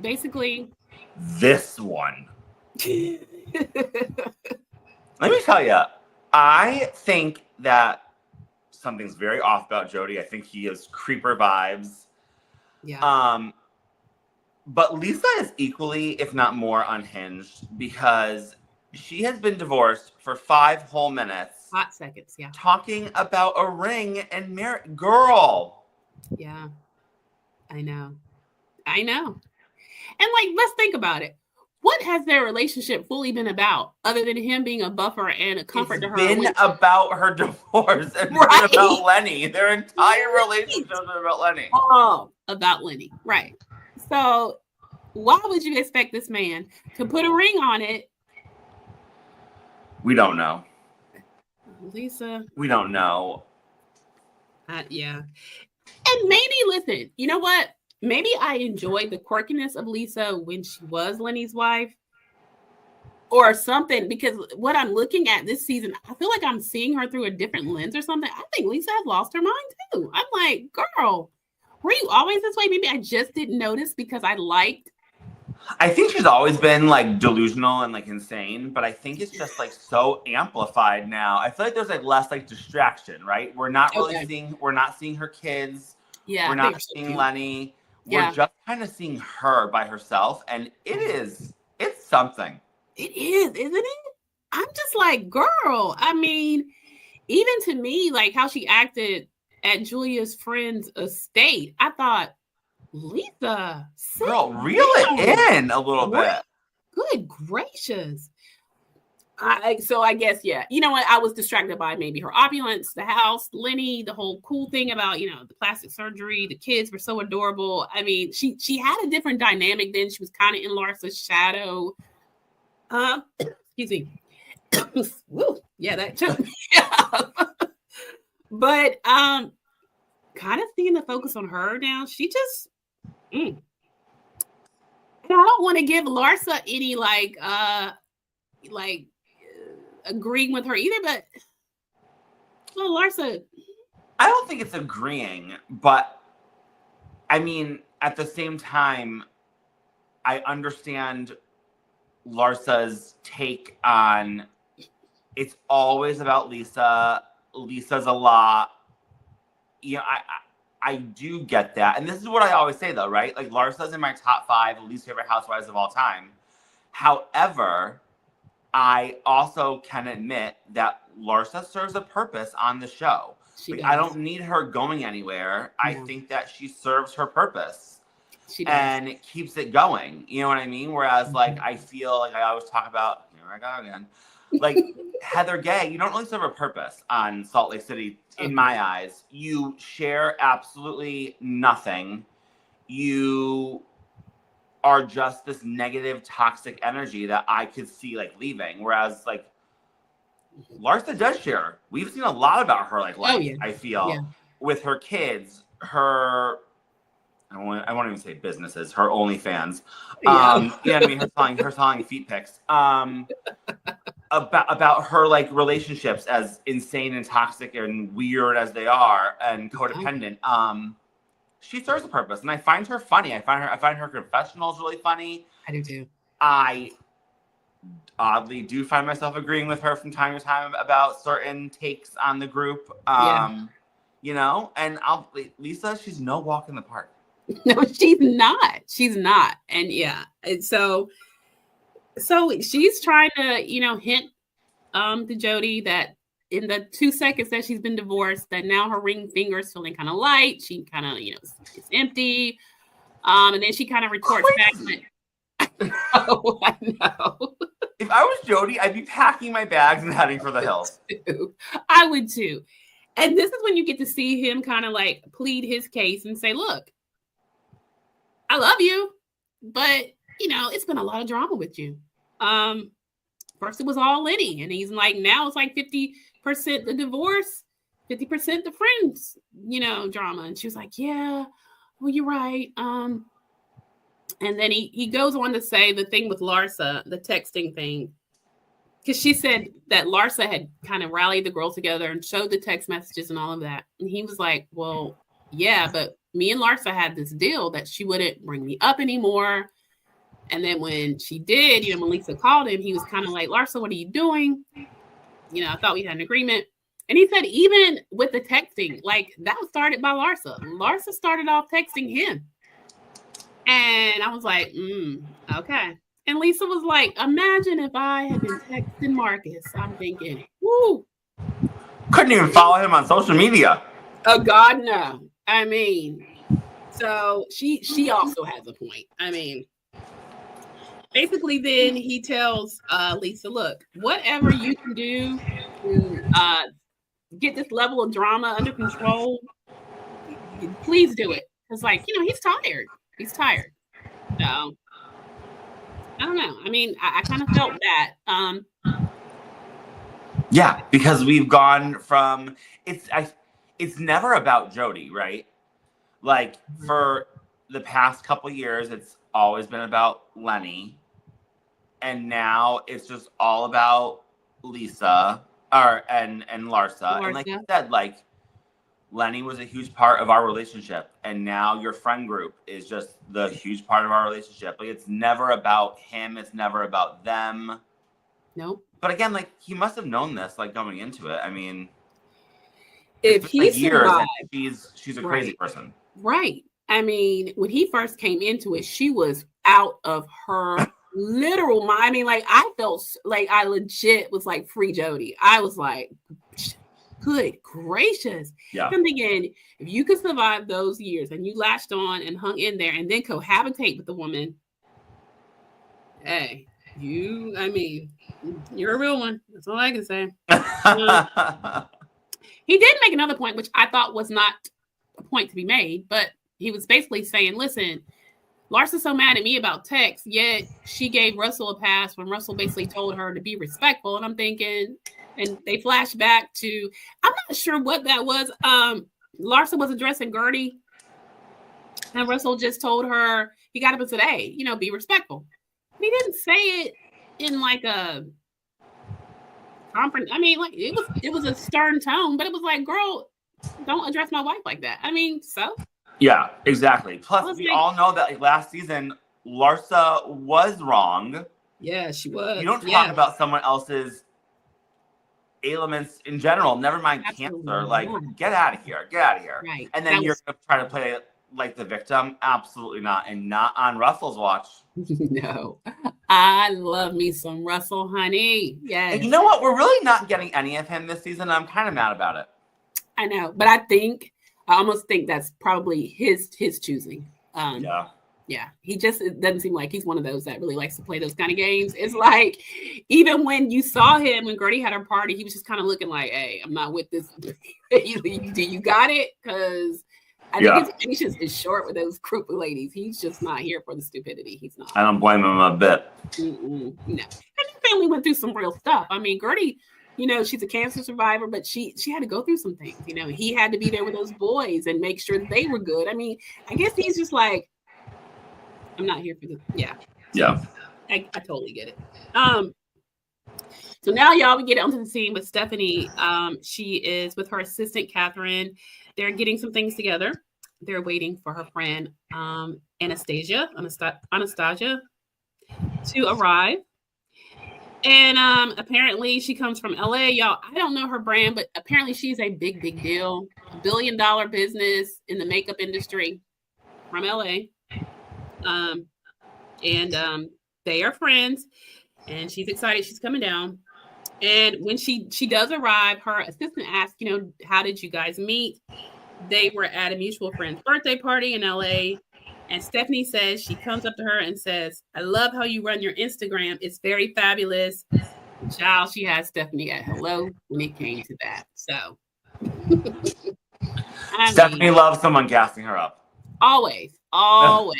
Speaker 1: Basically,
Speaker 2: this one. Let me tell you, I think that something's very off about Jody. I think he has creeper vibes.
Speaker 1: Yeah.
Speaker 2: But Lisa is equally, if not more, unhinged because she has been divorced for 5 whole minutes.
Speaker 1: Hot seconds, yeah.
Speaker 2: Talking about a ring and marriage. Girl.
Speaker 1: Yeah. I know. And like, let's think about it. What has their relationship fully been about other than him being a buffer and a comfort to her?
Speaker 2: It's been about her divorce and
Speaker 1: right.
Speaker 2: been about Lenny. Their entire relationship has been about Lenny.
Speaker 1: Oh, about Lenny. Right. So why would you expect this man to put a ring on it?
Speaker 2: We don't know.
Speaker 1: Lisa.
Speaker 2: We don't know.
Speaker 1: Yeah. And maybe, listen, you know what? Maybe I enjoyed the quirkiness of Lisa when she was Lenny's wife or something, because what I'm looking at this season, I feel like I'm seeing her through a different lens or something. I think Lisa has lost her mind too. I'm like, girl, were you always this way? Maybe I just didn't notice because I
Speaker 2: think she's always been like delusional and like insane, but I think it's just like so amplified now. I feel like there's like less like distraction, right? We're not really seeing her kids. Yeah, we're not seeing Lenny. we're just kind of seeing her by herself, and it's something.
Speaker 1: It is, isn't it? I'm just like, girl, I mean, even to me, like how she acted at Julia's friend's estate, I thought, Lisa,
Speaker 2: girl, reel it in a little bit.
Speaker 1: Good gracious. So I guess, yeah. You know what? I was distracted by maybe her opulence, the house, Lenny, the whole cool thing about, the plastic surgery. The kids were so adorable. I mean, she had a different dynamic then. She was kind of in Larsa's shadow. Excuse me. Woo, yeah, that took me up. But kind of seeing the focus on her now, she just and I don't want to give Larsa any like agreeing with her either, but well, Larsa,
Speaker 2: I don't think it's agreeing, but I mean, at the same time, I understand Larsa's take on it's always about Lisa. Lisa's a lot. I do get that. And this is what I always say though, right? Like Larsa's in my top 5 least favorite housewives of all time. However, I also can admit that Larsa serves a purpose on the show. I don't need her going anywhere. Yeah. I think that she serves her purpose. And it keeps it going. You know what I mean? Whereas, like, I feel like I always talk about, here I go again, like Heather Gay, you don't really serve a purpose on Salt Lake City, in my eyes. You share absolutely nothing. You are just this negative, toxic energy that I could see, like, leaving. Whereas, like, Larsa does share. We've seen a lot about her, like, I feel, with her kids, her... I won't even say businesses, her OnlyFans. Yeah, I mean, her selling feet pics. About her like relationships, as insane and toxic and weird as they are, and codependent. She serves a purpose, and I find her funny. I find her confessionals really funny.
Speaker 1: I do too. I
Speaker 2: oddly do find myself agreeing with her from time to time about certain takes on the group. You know, and Lisa, she's no walk in the park.
Speaker 1: No, she's not. She's not. And and so she's trying to, hint to Jody that in the 2 seconds that she's been divorced, that now her ring finger is feeling kind of light. She kind of, it's empty. And then she kind of retorts back. Oh, I know.
Speaker 2: If I was Jody, I'd be packing my bags and heading for the hills.
Speaker 1: I would too. And this is when you get to see him kind of like plead his case and say, look, I love you, but it's been a lot of drama with you. First it was all Lenny, and he's like, now it's like 50% the divorce, 50% the friends, drama. And she was like, yeah, well, you're right. And then he goes on to say the thing with Larsa, the texting thing, because she said that Larsa had kind of rallied the girls together and showed the text messages and all of that. And he was like, well, yeah, but me and Larsa had this deal that she wouldn't bring me up anymore. And then when she did, when Lisa called him, he was kind of like, Larsa, what are you doing? I thought we had an agreement. And he said, even with the texting, like that was started by Larsa. Larsa started off texting him. And I was like, okay. And Lisa was like, imagine if I had been texting Marcus. I'm thinking, woo.
Speaker 2: Couldn't even follow him on social media.
Speaker 1: Oh, God, no. I mean, so she also has a point. I mean, basically then he tells Lisa, look, whatever you can do to get this level of drama under control, please do it. Because, like, he's tired. He's tired. So, I don't know. I mean, I kind of felt that.
Speaker 2: Yeah, because we've gone from... It's never about Jody, right? Like, for the past couple years, it's always been about Lenny. And now it's just all about Lisa and Larsa. And like you said, like, Lenny was a huge part of our relationship. And now your friend group is just the huge part of our relationship. Like, it's never about him. It's never about them.
Speaker 1: Nope.
Speaker 2: But again, like, he must have known this, like, going into it. I mean...
Speaker 1: If he survived,
Speaker 2: she's a crazy person.
Speaker 1: Right. I mean, when he first came into it, she was out of her literal mind. I mean, like, I felt like I legit was like free Jody. I was like, good gracious.
Speaker 2: Yeah.
Speaker 1: I'm thinking, if you could survive those years and you latched on and hung in there and then cohabitate with the woman, hey, I mean, you're a real one. That's all I can say. He did make another point, which I thought was not a point to be made, but he was basically saying, listen, Larsa's so mad at me about Tex, yet she gave Russell a pass when Russell basically told her to be respectful. And I'm thinking, and they flash back to, I'm not sure what that was. Larsa was addressing Gertie, and Russell just told her, he got up and said, hey, you know, be respectful. He didn't say it in like a conference. I mean, like it was a stern tone, but it was like, girl, don't address my wife like that. I mean, so.
Speaker 2: Yeah, exactly. Plus, we all know that last season, Larsa was wrong.
Speaker 1: Yeah, she was.
Speaker 2: You don't talk about someone else's ailments in general. Never mind cancer. Like, get out of here. Get out of here.
Speaker 1: Right.
Speaker 2: And then you're going to try to play like the victim. Absolutely not. And not on Russell's watch.
Speaker 1: No. I love me some Russell, honey. Yes.
Speaker 2: And you know what? We're really not getting any of him this season. I'm kind of mad about it.
Speaker 1: I know. But I almost think that's probably his choosing. Yeah. He just, it doesn't seem like he's one of those that really likes to play those kind of games. It's like, even when you saw him, when Gertie had her party, he was just kind of looking like, hey, I'm not with this. Do you got it? Because I think his patience is short with those group of ladies. He's just not here for the stupidity. He's not.
Speaker 2: I don't blame him a bit.
Speaker 1: No. And his family went through some real stuff. I mean, Gertie, you know, she's a cancer survivor, but she had to go through some things. You know, he had to be there with those boys and make sure that they were good. I mean, I guess he's just like, I'm not here for this. Yeah. I totally get it. So now, y'all, we get onto the scene with Stephanie. She is with her assistant, Catherine. They're getting some things together. They're waiting for her friend, Anastasia, to arrive. And apparently she comes from LA. Y'all, I don't know her brand, but apparently she's a big, big deal. $1 billion business in the makeup industry from LA. And they are friends, and she's excited she's coming down. And when she does arrive, her assistant asks, you know, how did you guys meet? They were at a mutual friend's birthday party in LA. And Stephanie says, she comes up to her and says, I love how you run your Instagram. It's very fabulous. Child, she had Stephanie at hello when it came to that. So
Speaker 2: Stephanie loves someone gassing her up.
Speaker 1: Always. But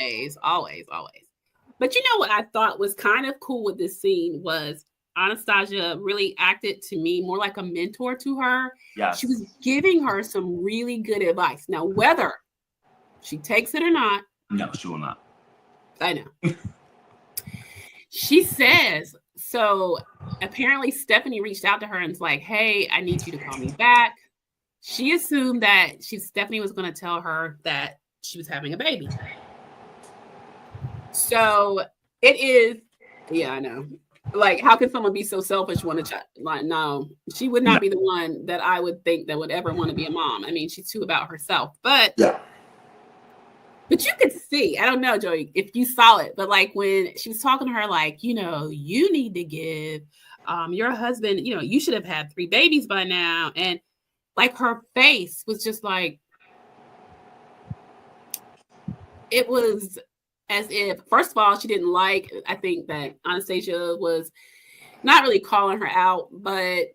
Speaker 1: you know what I thought was kind of cool with this scene was Anastasia really acted to me more like a mentor to her.
Speaker 2: Yes.
Speaker 1: She was giving her some really good advice. Now, whether she takes it or not.
Speaker 2: No, she will not.
Speaker 1: I know. She says, so apparently Stephanie reached out to her and was like, hey, I need you to call me back. She assumed that Stephanie was going to tell her that she was having a baby. So it is, yeah, I know. Like, how can someone be so selfish when a child? Like, no, she would not be the one that I would think that would ever want to be a mom. I mean, she's too about herself. But you could see, I don't know, Joey, if you saw it, but like when she was talking to her, like, you know, you need to give your husband, you know, you should have had 3 babies by now. And like her face was just like, it was as if, first of all, she didn't like, I think that Anastasia was not really calling her out, but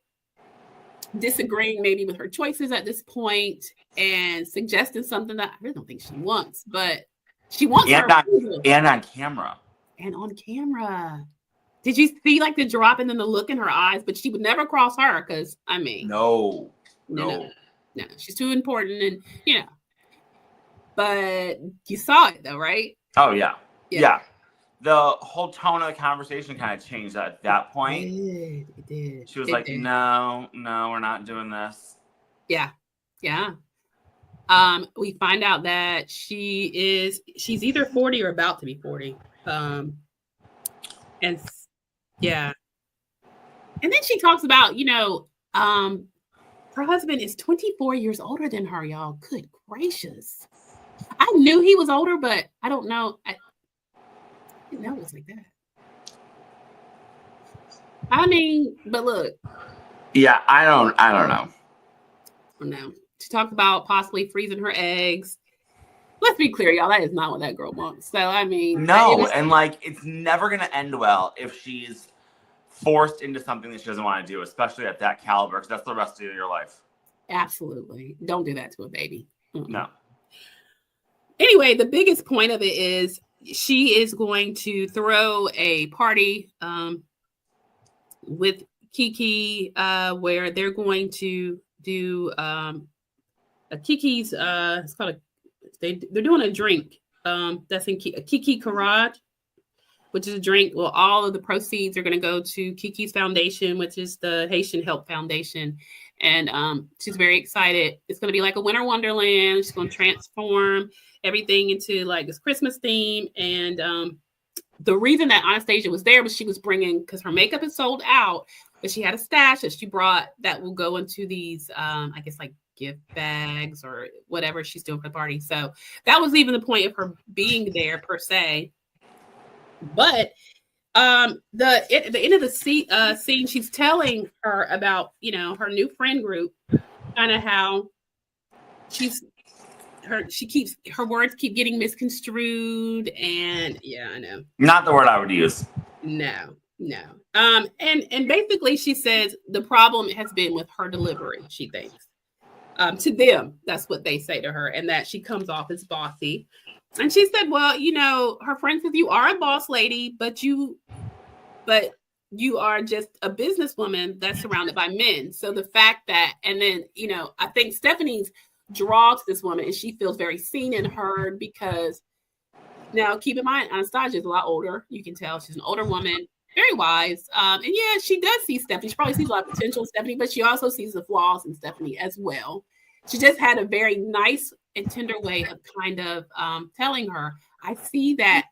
Speaker 1: disagreeing maybe with her choices at this point and suggesting something that I really don't think she wants, but she wants her approval.
Speaker 2: And on camera.
Speaker 1: And on camera. Did you see like the drop and then the look in her eyes? But she would never cross her because, I mean.
Speaker 2: No.
Speaker 1: She's too important and, you know. But you saw it though, right?
Speaker 2: Oh, yeah. The whole tone of the conversation kind of changed at that point.
Speaker 1: It did.
Speaker 2: She was like, no, we're not doing this.
Speaker 1: Yeah. We find out that she's either 40 or about to be 40. And yeah. And then she talks about, you know, her husband is 24 years older than her, y'all. Good gracious. I knew he was older, but I don't know. I didn't know it was like that. I mean, but look.
Speaker 2: Yeah, I don't know.
Speaker 1: No. She talked about possibly freezing her eggs. Let's be clear, y'all. That is not what that girl wants. So, I mean,
Speaker 2: no, and like, it's never going to end well if she's forced into something that she doesn't want to do, especially at that caliber, because that's the rest of your life.
Speaker 1: Absolutely. Don't do that to a baby.
Speaker 2: No.
Speaker 1: Anyway, the biggest point of it is she is going to throw a party with Kiki where they're going to do a Kiki's, it's called they're doing a drink that's in Kiki Garage, which is a drink. Well, all of the proceeds are going to go to Kiki's Foundation, which is the Haitian Help Foundation. And she's very excited. It's going to be like a winter wonderland. She's going to transform everything into like this Christmas theme. And the reason that Anastasia was there was she was bringing, because her makeup is sold out, but she had a stash that she brought that will go into these, I guess, like gift bags or whatever she's doing for the party. So that was even the point of her being there per se. But at the end of the scene, she's telling her about, you know, her new friend group, kind of how her words keep getting misconstrued, and yeah, I know.
Speaker 2: Not the word I would use.
Speaker 1: No. And basically she says the problem has been with her delivery, she thinks. To them, that's what they say to her, and that she comes off as bossy. And she said, well, you know, her friend says you are a boss lady, but you are just a businesswoman that's surrounded by men. So the fact that, and then, you know, I think Stephanie's draw to this woman, and she feels very seen and heard, because now keep in mind, Anastasia is a lot older. You can tell she's an older woman, very wise. And yeah, she does see Stephanie. She probably sees a lot of potential in Stephanie, but she also sees the flaws in Stephanie as well. She just had a very nice and tender way of kind of telling her, I see that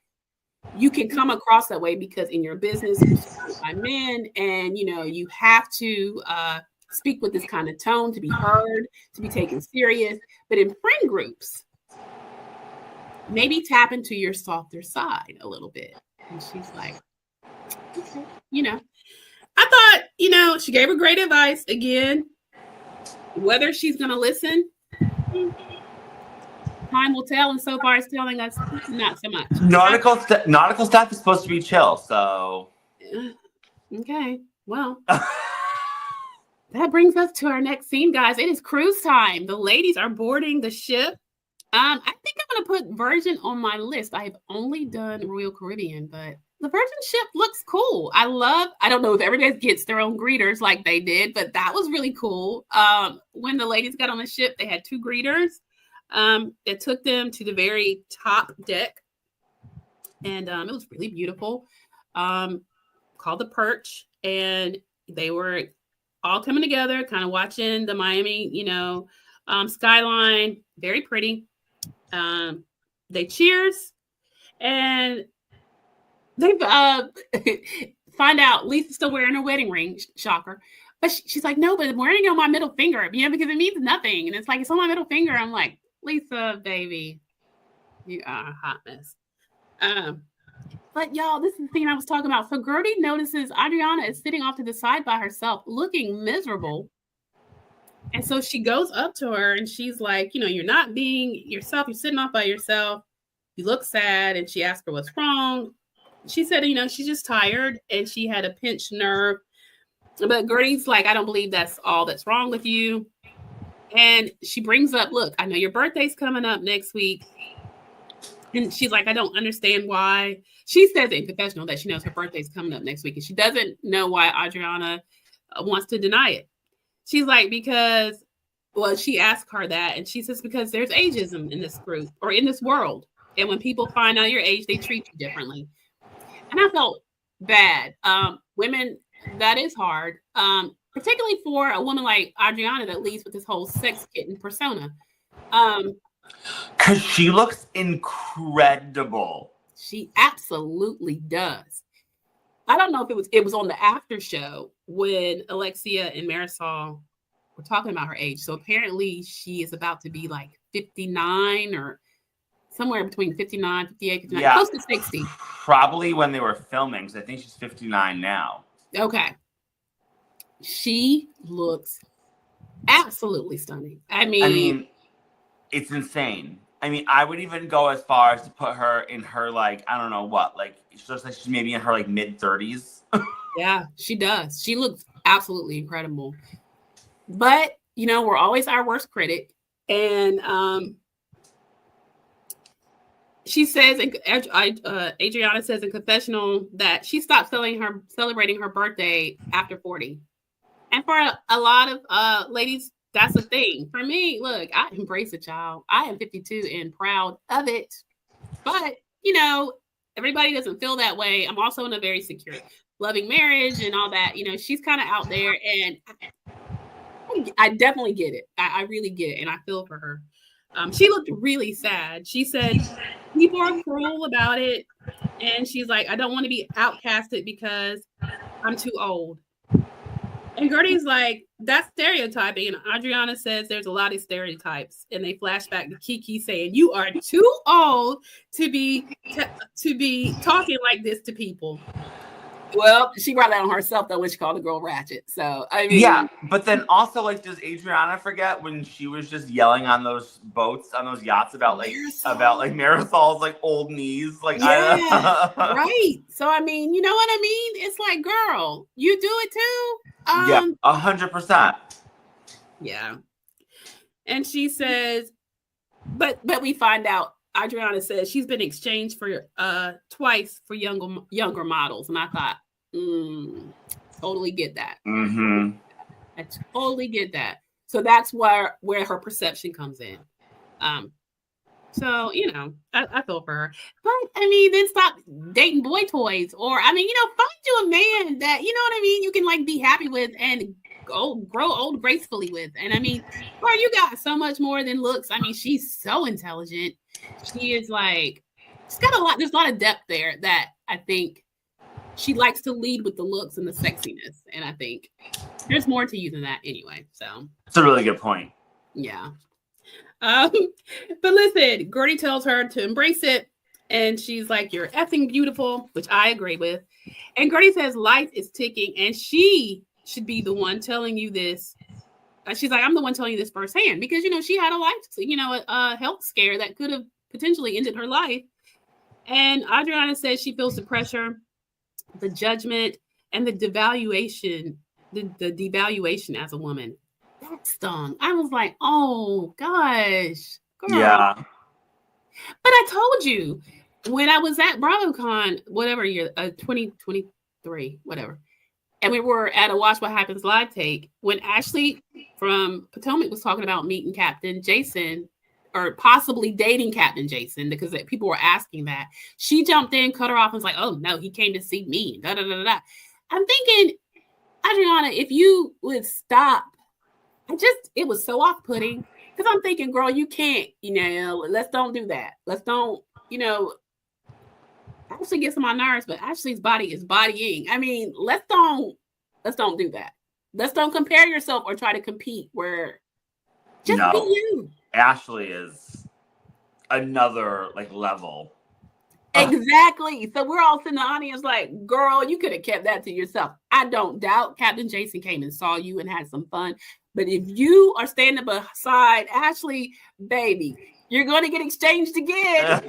Speaker 1: you can come across that way because in your business, you're surrounded by men, and, you know, you have to speak with this kind of tone to be heard, to be taken serious. But in friend groups, maybe tap into your softer side a little bit. And she's like, okay, you know. I thought, you know, she gave her great advice. Again, whether she's going to listen, time will tell. And so far, it's telling us not so much.
Speaker 2: Nautical staff is supposed to be chill, so.
Speaker 1: Okay, well. That brings us to our next scene, guys. It is cruise time. The ladies are boarding the ship. I think I'm going to put Virgin on my list. I've only done Royal Caribbean, but the Virgin ship looks cool. I don't know if everybody gets their own greeters like they did, but that was really cool. When the ladies got on the ship, they had 2 greeters that took them to the very top deck. And it was really beautiful, called the Perch. And they were all coming together, kind of watching the Miami, you know, skyline. Very pretty. They cheers, and they find out Lisa's still wearing her wedding ring. Shocker. But she's like, no, but I'm wearing it on my middle finger, you know, because it means nothing. And it's like, it's on my middle finger. I'm like, Lisa, baby, you are a hot mess. But y'all, this is the thing I was talking about. So Gertie notices Adriana is sitting off to the side by herself, looking miserable. And so she goes up to her and she's like, you know, you're not being yourself. You're sitting off by yourself. You look sad. And she asked her what's wrong. She said, you know, she's just tired and she had a pinched nerve. But Gertie's like, I don't believe that's all that's wrong with you. And she brings up, look, I know your birthday's coming up next week. And she's like, I don't understand why. She says in confessional that she knows her birthday's coming up next week. And she doesn't know why Adriana wants to deny it. She's like, because, well, she asked her that. And she says, because there's ageism in this group or in this world. And when people find out your age, they treat you differently. And I felt bad. Women, that is hard. Particularly for a woman like Adriana that leads with this whole sex kitten persona.
Speaker 2: Because she looks incredible.
Speaker 1: She absolutely does. I don't know if it was on the after show when Alexia and Marisol were talking about her age. So apparently she is about to be like 59 or somewhere between 59, 58, 59,
Speaker 2: Yeah.
Speaker 1: close to 60.
Speaker 2: Probably when they were filming, because I think she's 59 now.
Speaker 1: Okay. She looks absolutely stunning. I mean,
Speaker 2: it's insane. I mean, I would even go as far as to put her in her, like, I don't know what, like, she looks like she's maybe in her, like, mid-30s.
Speaker 1: Yeah, she does. She looks absolutely incredible. But, you know, we're always our worst critic. And she says, Adriana says in confessional that she stopped celebrating her birthday after 40. And for a lot of ladies, that's a thing. For me, look, I embrace a child. I am 52 and proud of it. But, you know, everybody doesn't feel that way. I'm also in a very secure, loving marriage and all that. You know, she's kind of out there, and I definitely get it. I really get it, and I feel for her. She looked really sad. She said, people are cruel about it. And she's like, I don't want to be outcasted because I'm too old. And Gertie's like, that's stereotyping. And Adriana says there's a lot of stereotypes. And they flash back to Kiki saying, you are too old to be talking like this to people. Well, she brought that on herself, though, when she called the girl ratchet. So, I mean.
Speaker 2: Yeah, but then also, like, does Adriana forget when she was just yelling on those boats, on those yachts about Marisol's, like, old knees? Like,
Speaker 1: yeah, right. So, I mean, you know what I mean? It's like, girl, you do it too?
Speaker 2: Yeah, 100%.
Speaker 1: Yeah. And she says, but we find out, Adriana says she's been exchanged for twice for younger models. And I thought, totally get that.
Speaker 2: Mm-hmm.
Speaker 1: I totally get that. So that's where her perception comes in. So, you know, I feel for her. But, I mean, then stop dating boy toys. Or, I mean, you know, find you a man that, you know what I mean, you can, like, be happy with and grow old gracefully with. And, I mean, girl, you got so much more than looks. I mean, she's so intelligent. She is, like, she's got there's a lot of depth there that I think she likes to lead with the looks and the sexiness. And I think there's more to you than that anyway. So.
Speaker 2: It's a really good point.
Speaker 1: Yeah. But listen, Gertie tells her to embrace it. And she's like, you're effing beautiful, which I agree with. And Gertie says life is ticking and she should be the one telling you this. She's like, I'm the one telling you this firsthand because, you know, she had a life, you know, a health scare that could have potentially ended her life. And Adriana says she feels the pressure, the judgment, and the devaluation, the devaluation as a woman. That stung. I was like, oh, gosh. Girl.
Speaker 2: Yeah.
Speaker 1: But I told you, when I was at BravoCon, whatever year, 2023, whatever, and we were at a Watch What Happens live take, when Ashley from Potomac was talking about meeting Captain Jason, or possibly dating Captain Jason, because people were asking that, she jumped in, cut her off, and was like, oh, no, he came to see me, da-da-da-da. I'm thinking, Adriana, if you would stop, it was so off-putting, because I'm thinking, girl, you can't, you know, let's don't do that. Let's don't, you know, Ashley gets on my nerves, but Ashley's body is bodying. I mean, let's don't do that. Let's don't compare yourself or try to compete where just be you.
Speaker 2: Ashley is another, like, level.
Speaker 1: Exactly. So we're all sitting in the audience like, girl, you could have kept that to yourself. I don't doubt Captain Jason came and saw you and had some fun. But if you are standing beside Ashley, baby, you're going to get exchanged again.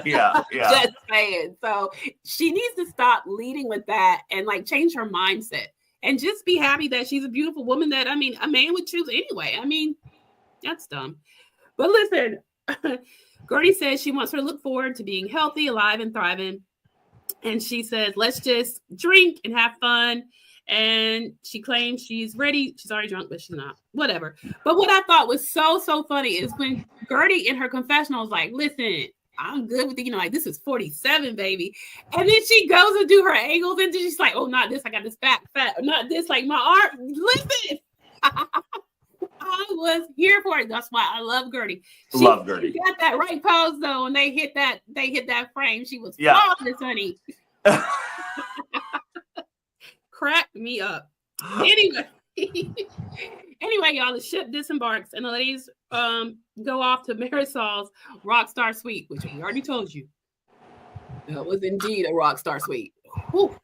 Speaker 2: Yeah.
Speaker 1: Just saying. So she needs to stop leading with that and, like, change her mindset and just be happy that she's a beautiful woman that, I mean, a man would choose anyway. I mean, that's dumb. But listen, Gertie says she wants her to look forward to being healthy, alive, and thriving. And she says, let's just drink and have fun. And she claims she's ready. She's already drunk, but she's not. Whatever. But what I thought was so funny is when Gertie in her confessional was like, listen, I'm good with it. You know, like, this is 47, baby. And then she goes and do her angles. And then she's like, oh, not this. I got this fat. Not this. Like, my arm. Listen. I was here for it. That's why I love Gertie.
Speaker 2: Love Gertie.
Speaker 1: She got that right pose, though, and they hit that frame. She was flawless, honey. Cracked me up. Anyway, Anyway, y'all, the ship disembarks and the ladies go off to Marisol's Rockstar Suite, which we already told you. That was indeed a Rockstar Suite. Whew.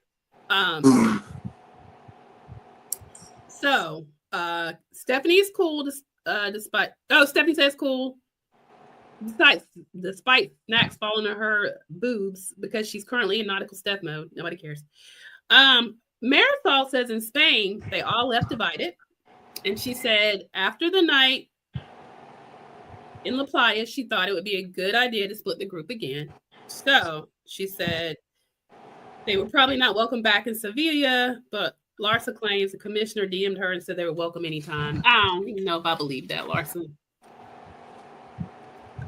Speaker 1: So Stephanie's cool despite Stephanie says cool despite snacks falling on her boobs because she's currently in nautical step mode. Nobody cares. Marisol says in Spain they all left divided, and she said after the night in La Playa she thought it would be a good idea to split the group again. So she said they were probably not welcome back in Sevilla, but Larsa claims the commissioner DM'd her and said they were welcome anytime. I don't even know if I believe that, Larsa.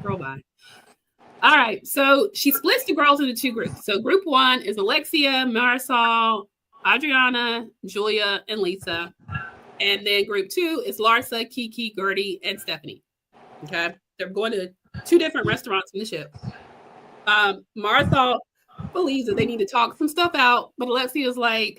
Speaker 1: Girl, bye. All right, so she splits the girls into two groups. So group one is Alexia, Marisol, Adriana, Julia, and Lisa. And then group two is Larsa, Kiki, Gertie, and Stephanie. Okay, they're going to two different restaurants from the ship. Marisol believes that they need to talk some stuff out, but Alexia is like,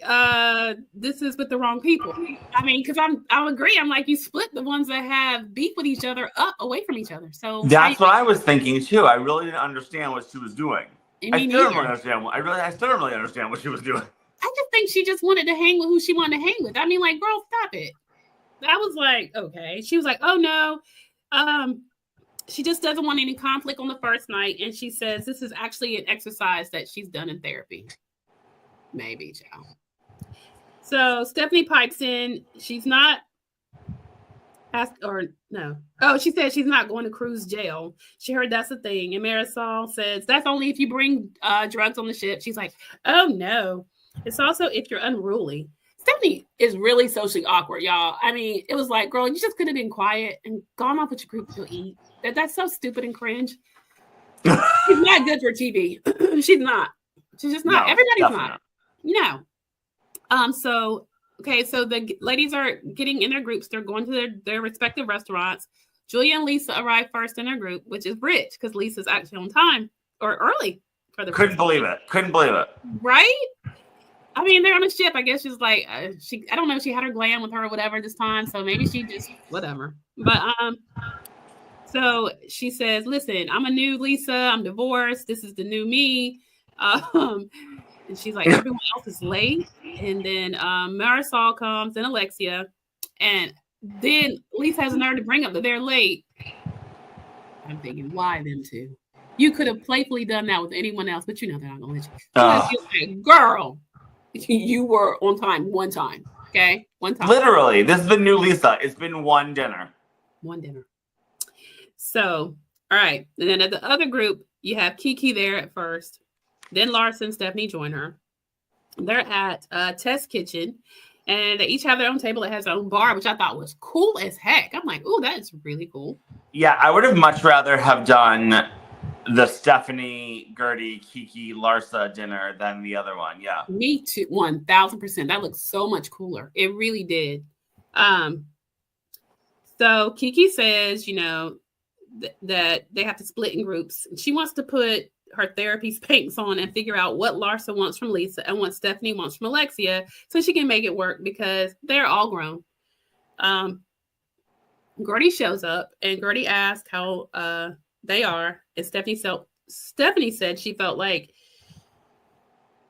Speaker 1: this is with the wrong people. I mean, because I agree. I'm like, you split the ones that have beef with each other up away from each other. So
Speaker 2: that's what I was thinking too. I really didn't understand what she was doing. I still don't really understand what she was doing.
Speaker 1: I just think she just wanted to hang with who she wanted to hang with. I mean, like, girl, stop it. I was like, okay. She was like, oh no. She just doesn't want any conflict on the first night. And she says this is actually an exercise that she's done in therapy. Maybe, child. So Stephanie pipes in. She's not she said she's not going to cruise jail. She heard that's a thing. And Marisol says that's only if you bring drugs on the ship. She's like, oh no. It's also if you're unruly. Stephanie is really socially awkward, y'all. I mean, it was like, girl, you just could have been quiet and gone off with your group to eat. That's so stupid and cringe. She's not good for TV. She's not. She's just not. No, everybody's not. No. So the ladies are getting in their groups. They're going to their respective restaurants. Julia and Lisa arrive first in their group, which is rich because Lisa's actually on time or early for the.
Speaker 2: Couldn't believe it.
Speaker 1: Right? I mean, they're on a ship. I guess she's like I don't know if she had her glam with her or whatever this time, so maybe she just whatever. But so she says, "Listen, I'm a new Lisa. I'm divorced. This is the new me." And she's like, "Everyone else is late." And then Marisol comes and Alexia, and then Lisa has a nerve to bring up that they're late. I'm thinking, why them two? You could have playfully done that with anyone else, but you know they're not going to let you. Like, girl. You were on time one time, okay? One time.
Speaker 2: Literally, this is the new Lisa. It's been one dinner.
Speaker 1: So, all right. And then at the other group, you have Kiki there at first. Then Larsa and Stephanie join her. They're at Test Kitchen, and they each have their own table that has their own bar, which I thought was cool as heck. I'm like, oh, that's really cool.
Speaker 2: Yeah, I would have much rather have done the Stephanie, Gertie, Kiki, Larsa dinner than the other one. Yeah.
Speaker 1: Me too. 1000%. That looks so much cooler. It really did. So Kiki says, that they have to split in groups. She wants to put her therapy Spanx on and figure out what Larsa wants from Lisa and what Stephanie wants from Alexia so she can make it work because they're all grown. Gertie shows up and Gertie asks how they are, and Stephanie said she felt like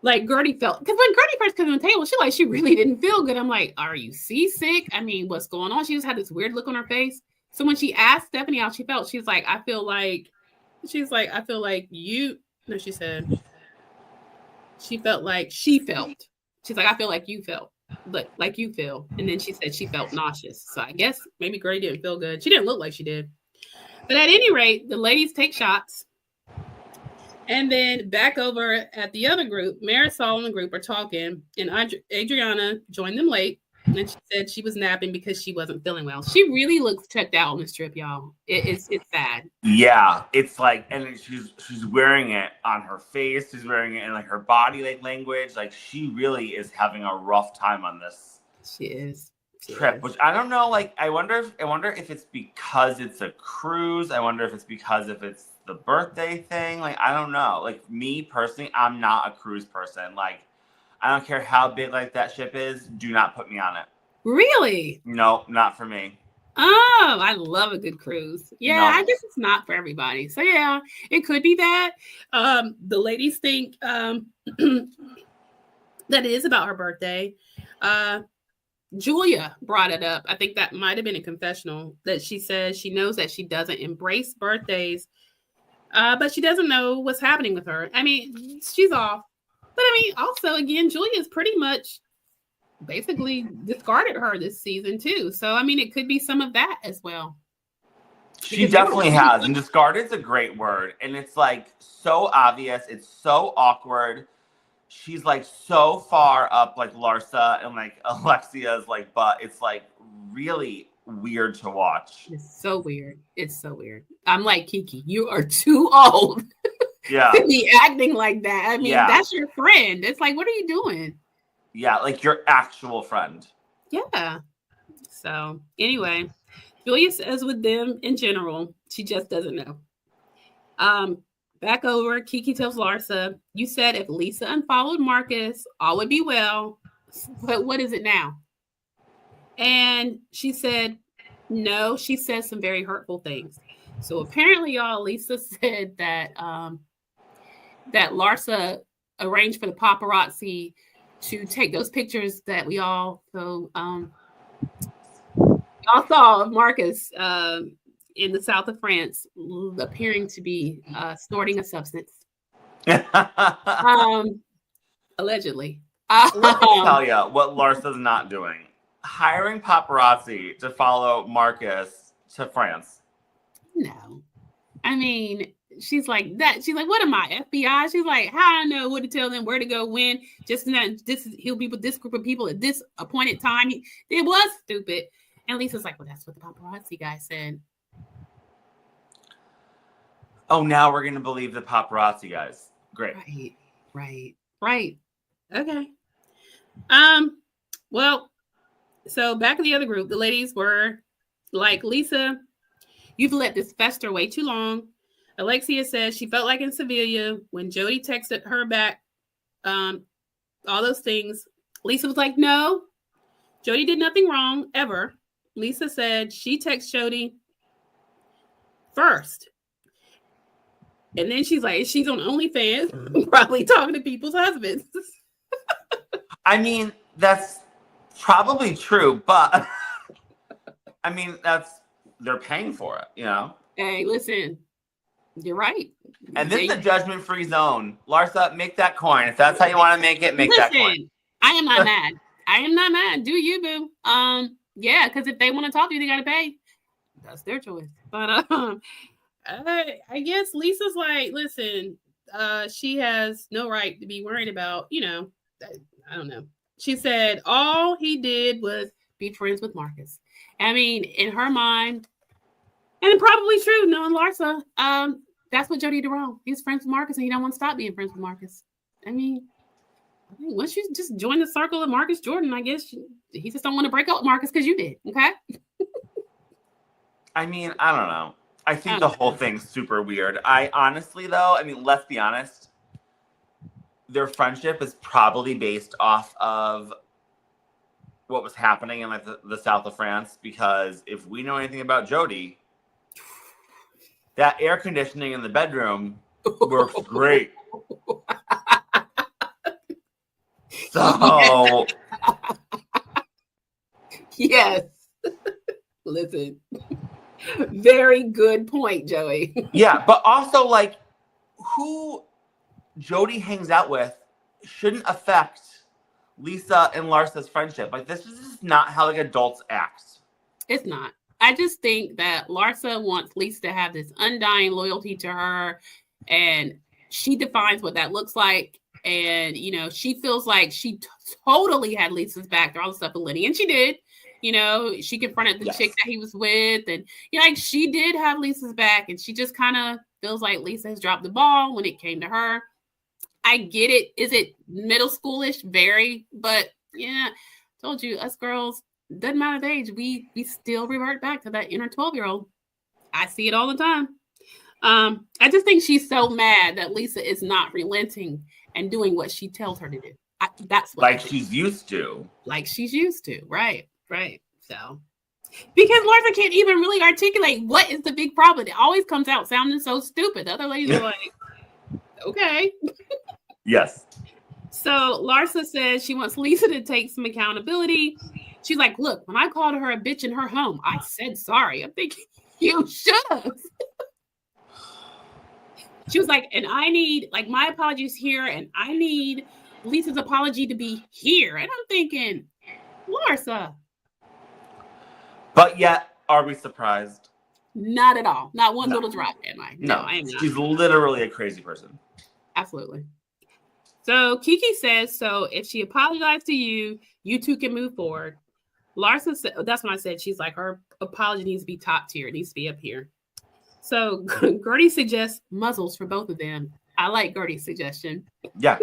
Speaker 1: Gertie felt, because when Gertie first came on the table, she really didn't feel good. I'm like, are you seasick? I mean, what's going on? She just had this weird look on her face. So when she asked Stephanie how she felt, she's like, I feel like you. No, she said she felt like she felt. She's like, I feel like you felt, but like you feel. And then she said she felt nauseous. So I guess maybe Gertie didn't feel good. She didn't look like she did. But at any rate, the ladies take shots. And then back over at the other group, Marisol and the group are talking, and Adriana joined them late. And she said she was napping because she wasn't feeling well. She really looks checked out on this trip, y'all. It's sad.
Speaker 2: Yeah, it's like, and she's wearing it on her face. She's wearing it in like her body language. Like she really is having a rough time on this.
Speaker 1: She is.
Speaker 2: Trip, which I don't know. Like, I wonder if it's because it's a cruise. I wonder if it's because if it's the birthday thing. Like, I don't know. Like me personally, I'm not a cruise person. Like, I don't care how big like that ship is. Do not put me on it.
Speaker 1: Really?
Speaker 2: No, not for me.
Speaker 1: Oh, I love a good cruise. Yeah,
Speaker 2: No.
Speaker 1: I guess it's not for everybody. So yeah, it could be that. The ladies think that it is about her birthday. Julia brought it up. I think that might have been a confessional that she says she knows that she doesn't embrace birthdays, but she doesn't know what's happening with her. I mean, she's off. But I mean, also, again, Julia's pretty much basically discarded her this season, too. So, I mean, it could be some of that as well.
Speaker 2: She definitely has. And discarded's a great word. And it's like so obvious. It's so awkward. She's like so far up like Larsa and like Alexia's like butt. It's like really weird to watch.
Speaker 1: It's so weird. It's so weird. I'm like, Kiki, you are too old to be acting like that. I mean, that's your friend. It's like, what are you doing?
Speaker 2: Yeah, like your actual friend.
Speaker 1: Yeah. So anyway, Julia says with them in general, she just doesn't know. Back over, Kiki tells Larsa, you said if Lisa unfollowed Marcus, all would be well. But what is it now? And she said, no, she said some very hurtful things. So apparently, y'all, Lisa said that that Larsa arranged for the paparazzi to take those pictures that we all y'all saw of Marcus in the south of France appearing to be snorting a substance. Allegedly.
Speaker 2: Let me tell you what Larsa's not doing. Hiring paparazzi to follow Marcus to France.
Speaker 1: No. I mean, she's like that. She's like, what am I, FBI? She's like, how do I know what to tell them, where to go, when? Just he'll be with this group of people at this appointed time. It was stupid. And Lisa's like, well, that's what the paparazzi guy said.
Speaker 2: Oh, now we're gonna believe the paparazzi guys. Great.
Speaker 1: Right. Okay. Well, so back in the other group, the ladies were like, Lisa, you've let this fester way too long. Alexia says she felt like in Sevilla when Jody texted her back all those things. Lisa was like, no, Jody did nothing wrong, ever. Lisa said she texted Jody first. And then she's like, she's on OnlyFans, probably talking to people's husbands.
Speaker 2: I mean, that's probably true, but I mean, they're paying for it, you know?
Speaker 1: Hey, listen, you're right.
Speaker 2: And this is a judgment-free zone. Larsa, make that coin. If that's how you want to make it, that coin.
Speaker 1: I am not mad. I am not mad. Do you, boo? Yeah, because if they want to talk to you, they got to pay. That's their choice. But I guess Lisa's like, listen, she has no right to be worried about, I don't know. She said all he did was be friends with Marcus. I mean, in her mind, and probably true, knowing Larsa, that's what Jody did wrong. He's friends with Marcus and he don't want to stop being friends with Marcus. I mean, once you just join the circle of Marcus Jordan, I guess he just don't want to break up with Marcus because you did, okay?
Speaker 2: I mean, I don't know. I think the whole thing's super weird. I honestly, though, I mean, let's be honest. Their friendship is probably based off of what was happening in like the south of France. Because if we know anything about Jody, that air conditioning in the bedroom works great. So,
Speaker 1: yes. Listen. Very good point, Joey.
Speaker 2: Yeah, but also like who Jody hangs out with shouldn't affect Lisa and Larsa's friendship. Like this is just not how like adults act.
Speaker 1: It's not. I just think that Larsa wants Lisa to have this undying loyalty to her, and she defines what that looks like. And she feels like she totally had Lisa's back through all the stuff with Lenny, and she did. She confronted the chick that he was with, and like she did have Lisa's back, and she just kind of feels like Lisa has dropped the ball when it came to her. I get it. Is it middle schoolish? Very, but yeah, told you, us girls, doesn't matter the age, we still revert back to that inner 12-year-old. I see it all the time. I just think she's so mad that Lisa is not relenting and doing what she tells her to do. That's what
Speaker 2: like she's used to.
Speaker 1: Like she's used to, right? Right. So, because Larsa can't even really articulate what is the big problem. It always comes out sounding so stupid. The other ladies are like, okay.
Speaker 2: Yes.
Speaker 1: So Larsa says she wants Lisa to take some accountability. She's like, look, when I called her a bitch in her home, I said sorry. I'm thinking, you should have. She was like, and I need, like, my apologies here, and I need Lisa's apology to be here. And I'm thinking, Larsa.
Speaker 2: But yet, are we surprised?
Speaker 1: Not at all. Not one little drop, am I? No, I am not.
Speaker 2: She's literally a crazy person.
Speaker 1: Absolutely. So Kiki says, so if she apologized to you, you two can move forward. Larsa said, that's when I said she's like, her apology needs to be top tier. It needs to be up here. So Gertie suggests muzzles for both of them. I like Gertie's suggestion.
Speaker 2: Yeah.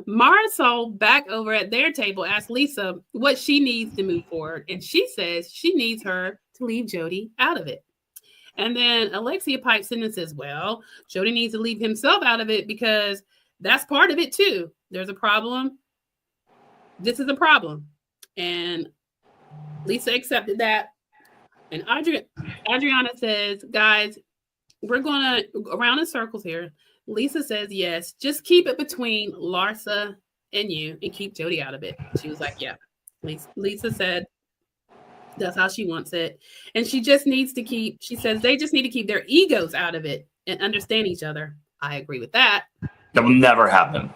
Speaker 1: Marisol, back over at their table, asked Lisa what she needs to move forward. And she says she needs her to leave Jody out of it. And then Alexia pipes in and says, well, Jody needs to leave himself out of it because that's part of it too. There's a problem. This is a problem. And Lisa accepted that. And Adriana says, guys, we're going to around in circles here. Lisa says, yes, just keep it between Larsa and you and keep Jody out of it. She was like, yeah. Lisa said that's how she wants it. And she just needs to she says they just need to keep their egos out of it and understand each other. I agree with that.
Speaker 2: That will never happen.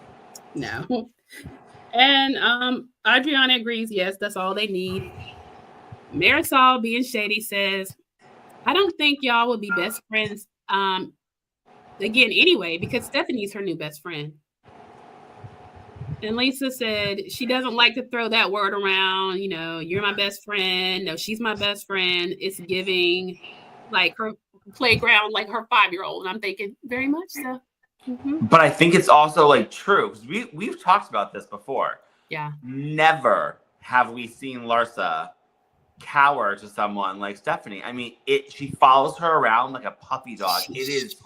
Speaker 1: No. And Adriana agrees, yes, that's all they need. Marisol, being shady, says, I don't think y'all will be best friends again anyway, because Stephanie's her new best friend. And Lisa said she doesn't like to throw that word around, you know, you're my best friend. No, she's my best friend. It's giving like her playground, like her 5-year-old. And I'm thinking, very much so. Mm-hmm.
Speaker 2: But I think it's also like true, because we've talked about this before.
Speaker 1: Yeah.
Speaker 2: Never have we seen Larsa cower to someone like Stephanie. I mean, she follows her around like a puppy dog. It is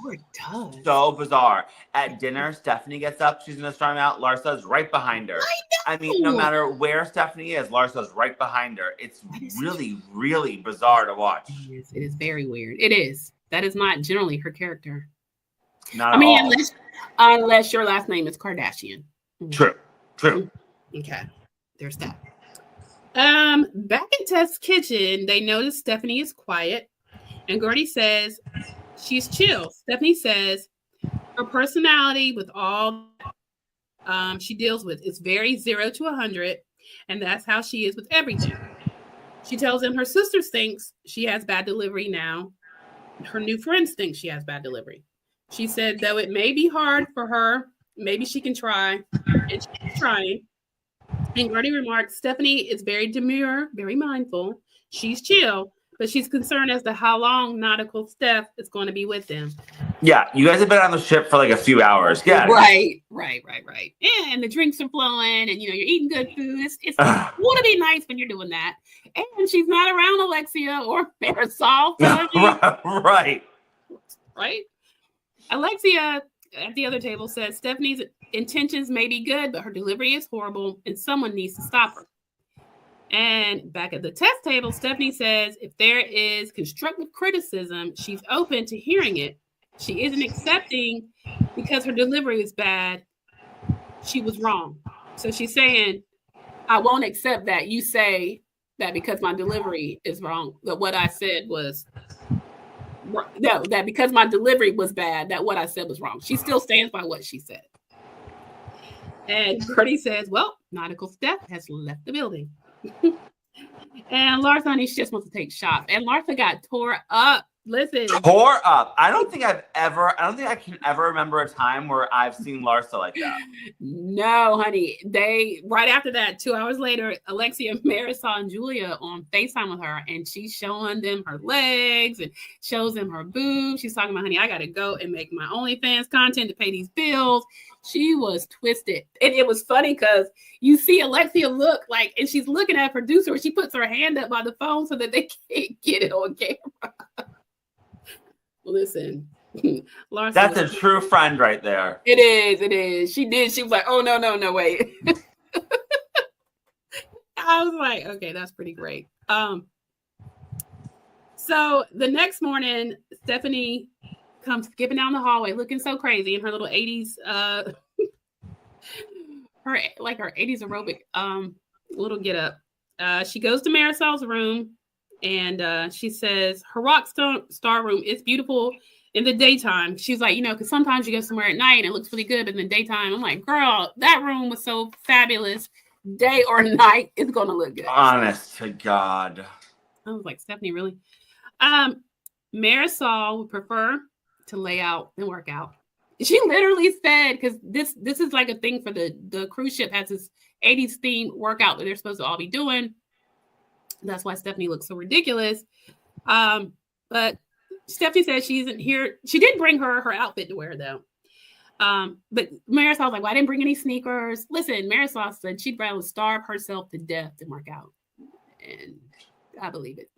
Speaker 2: so bizarre. At dinner, Stephanie gets up, she's gonna storm out. Larsa's right behind her. I mean, no matter where Stephanie is, Larsa's right behind her. It's really, really bizarre to watch.
Speaker 1: It is very weird. It is. That is not generally her character.
Speaker 2: Not at all.
Speaker 1: Unless your last name is Kardashian.
Speaker 2: True.
Speaker 1: Okay. There's that. Back in Tess' kitchen, they notice Stephanie is quiet, and Gertie says she's chill. Stephanie says her personality with all she deals with is very 0 to 100, and that's how she is with everything. She tells them her sister thinks she has bad delivery now. Her new friends think she has bad delivery. She said, though it may be hard for her, maybe she can try, and she's trying. And Gertie remarks, Stephanie is very demure, very mindful. She's chill, but she's concerned as to how long Nautical Steph is going to be with them.
Speaker 2: Yeah, you guys have been on the ship for like a few hours. Yeah.
Speaker 1: Right. Yeah, and the drinks are flowing, and you're eating good food. It's want to be nice when you're doing that. And she's not around Alexia or Marisol.
Speaker 2: Right.
Speaker 1: Alexia at the other table says Stephanie's intentions may be good, but her delivery is horrible, and someone needs to stop her. And back at the test table, Stephanie says if there is constructive criticism, she's open to hearing it. She isn't accepting because her delivery is bad. She was wrong. So she's saying, I won't accept that you say that because my delivery is wrong, that what I said was no, that because my delivery was bad, that what I said was wrong. She still stands by what she said. And Gertie says, well, Nautical Steph has left the building. And Larsa, honey, she just wants to take shots. And Larsa got tore up. Listen.
Speaker 2: Tore up. I don't think I can ever remember a time where I've seen Larsa like that.
Speaker 1: No, honey. Right after that, 2 hours later, Alexia, Marisol, and Julia on FaceTime with her, and she's showing them her legs and shows them her boobs. She's talking about, honey, I got to go and make my OnlyFans content to pay these bills. She was twisted. And it was funny because you see Alexia look like, and she's looking at a producer, and she puts her hand up by the phone so that they can't get it on camera. Listen, Larsa,
Speaker 2: that's a true friend right there.
Speaker 1: It is. She was like, oh, no, wait. I was like, okay, that's pretty great. So the next morning, Stephanie comes skipping down the hallway looking so crazy in her little 80s her 80s aerobic little get up. She goes to Marisol's room and she says her rock star room is beautiful in the daytime. She's like, because sometimes you go somewhere at night and it looks really good, but in the daytime, I'm like, girl, that room was so fabulous. Day or night, it's gonna look good.
Speaker 2: Honest to God.
Speaker 1: I was like, Stephanie, really? Marisol would prefer to lay out and work out. She literally said, because this is like a thing for the cruise ship has this 80s themed workout that they're supposed to all be doing. That's why Stephanie looks so ridiculous. But Stephanie said she isn't here. She did bring her outfit to wear though. But Marisol was like, well, I didn't bring any sneakers. Listen, Marisol said she'd rather starve herself to death than work out. And I believe it.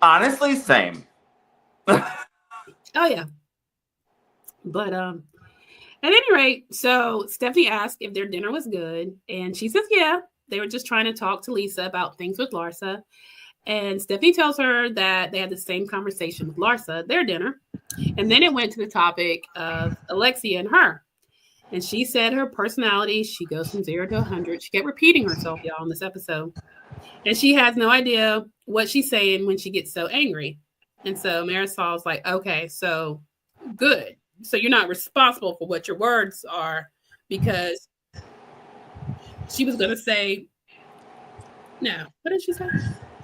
Speaker 2: Honestly, same.
Speaker 1: Oh yeah. But at any rate, so Stephanie asked if their dinner was good, and she says yeah. They were just trying to talk to Lisa about things with Larsa. And Stephanie tells her that they had the same conversation with Larsa at their dinner. And then it went to the topic of Alexia and her. And she said her personality, she goes from 0 to 100. She kept repeating herself, y'all, in this episode. And she has no idea what she's saying when she gets so angry. And so Marisol's like, okay, so good. So you're not responsible for what your words are, because she was going to say, no, what did she say?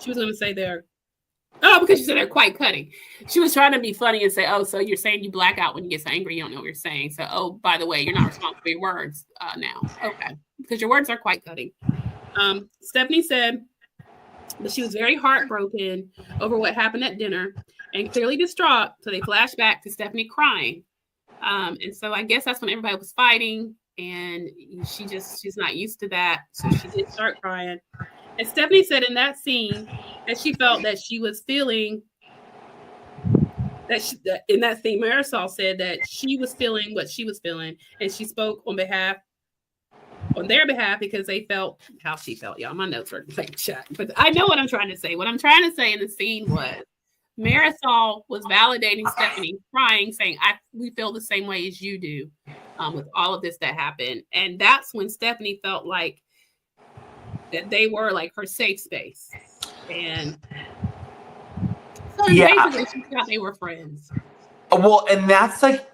Speaker 1: She was going to say because she said they're quite cutting. She was trying to be funny and say, oh, so you're saying you black out when you get so angry, you don't know what you're saying. So, oh, by the way, you're not responsible for your words now. Okay. Because your words are quite cutting. Stephanie said that she was very heartbroken over what happened at dinner and clearly distraught. So they flash back to Stephanie crying. And so I guess that's when everybody was fighting, and she's not used to that. So she did start crying. And Stephanie said in that scene that she felt that she was feeling that in that scene, Marisol said that she was feeling what she was feeling, and she spoke on their behalf because they felt how she felt. Y'all, my notes are like shut, but I know what I'm trying to say. What I'm trying to say in the scene was Marisol was validating Stephanie, crying, saying, we feel the same way as you do with all of this that happened. And that's when Stephanie felt like that they were like her safe space. And so basically she thought they were friends.
Speaker 2: Well, and that's like,